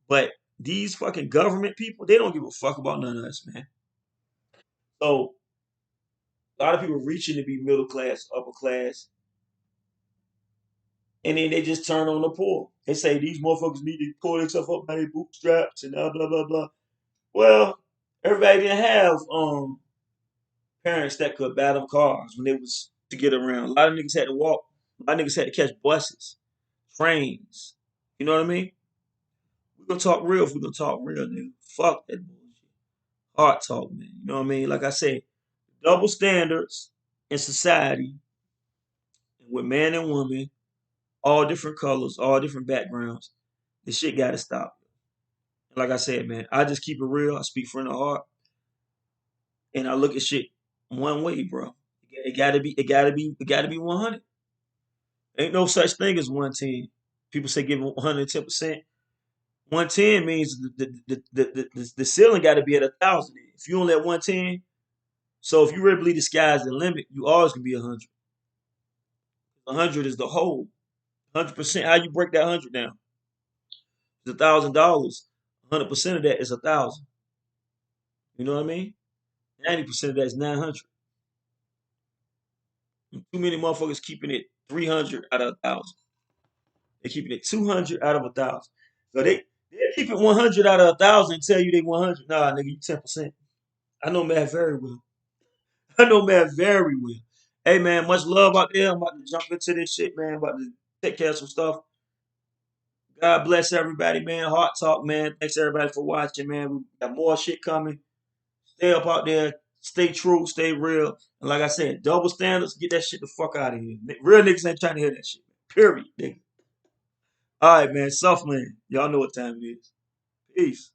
But these fucking government people, they don't give a fuck about none of us, man. So a lot of people reaching to be middle class, upper class, and then they just turn on the poor. They say these motherfuckers need to pull themselves up by their bootstraps and blah blah blah blah. Well, everybody didn't have parents that could buy them cars when they was to get around. A lot of niggas had to walk. A lot of niggas had to catch buses, trains. You know what I mean? We're gonna talk real if we're gonna talk real, nigga. Fuck that bullshit. Hard talk, man. You know what I mean? Like I said, double standards in society with man and woman, all different colors, all different backgrounds. This shit gotta stop. Like I said, man, I just keep it real. I speak from the heart, and I look at shit one way, bro. It gotta be 100. Ain't no such thing as 110. People say give 110%. 110 means the ceiling got to be at 1,000. If you only at 110, so if you really believe the sky's the limit, you always can be 100. 100 is the whole. 100%. How you break that 100 down? It's $1,000. 100% of that is 1,000. You know what I mean? 90% of that is 900. Too many motherfuckers keeping it 300 out of 1,000. They're keeping it 200 out of 1,000. So they keep it 100 out of 1,000 and tell you they 100. Nah, nigga, you 10%. I know math very well. I know math very well. Hey man, much love out there. I'm about to jump into this shit, man. I'm about to take care of some stuff. God bless everybody, man. Heart talk, man. Thanks everybody for watching, man. We got more shit coming. Stay up out there. Stay true. Stay real. And like I said, double standards. Get that shit the fuck out of here. Real niggas ain't trying to hear that shit. Period, nigga. All right, man. Soft man. Y'all know what time it is. Peace.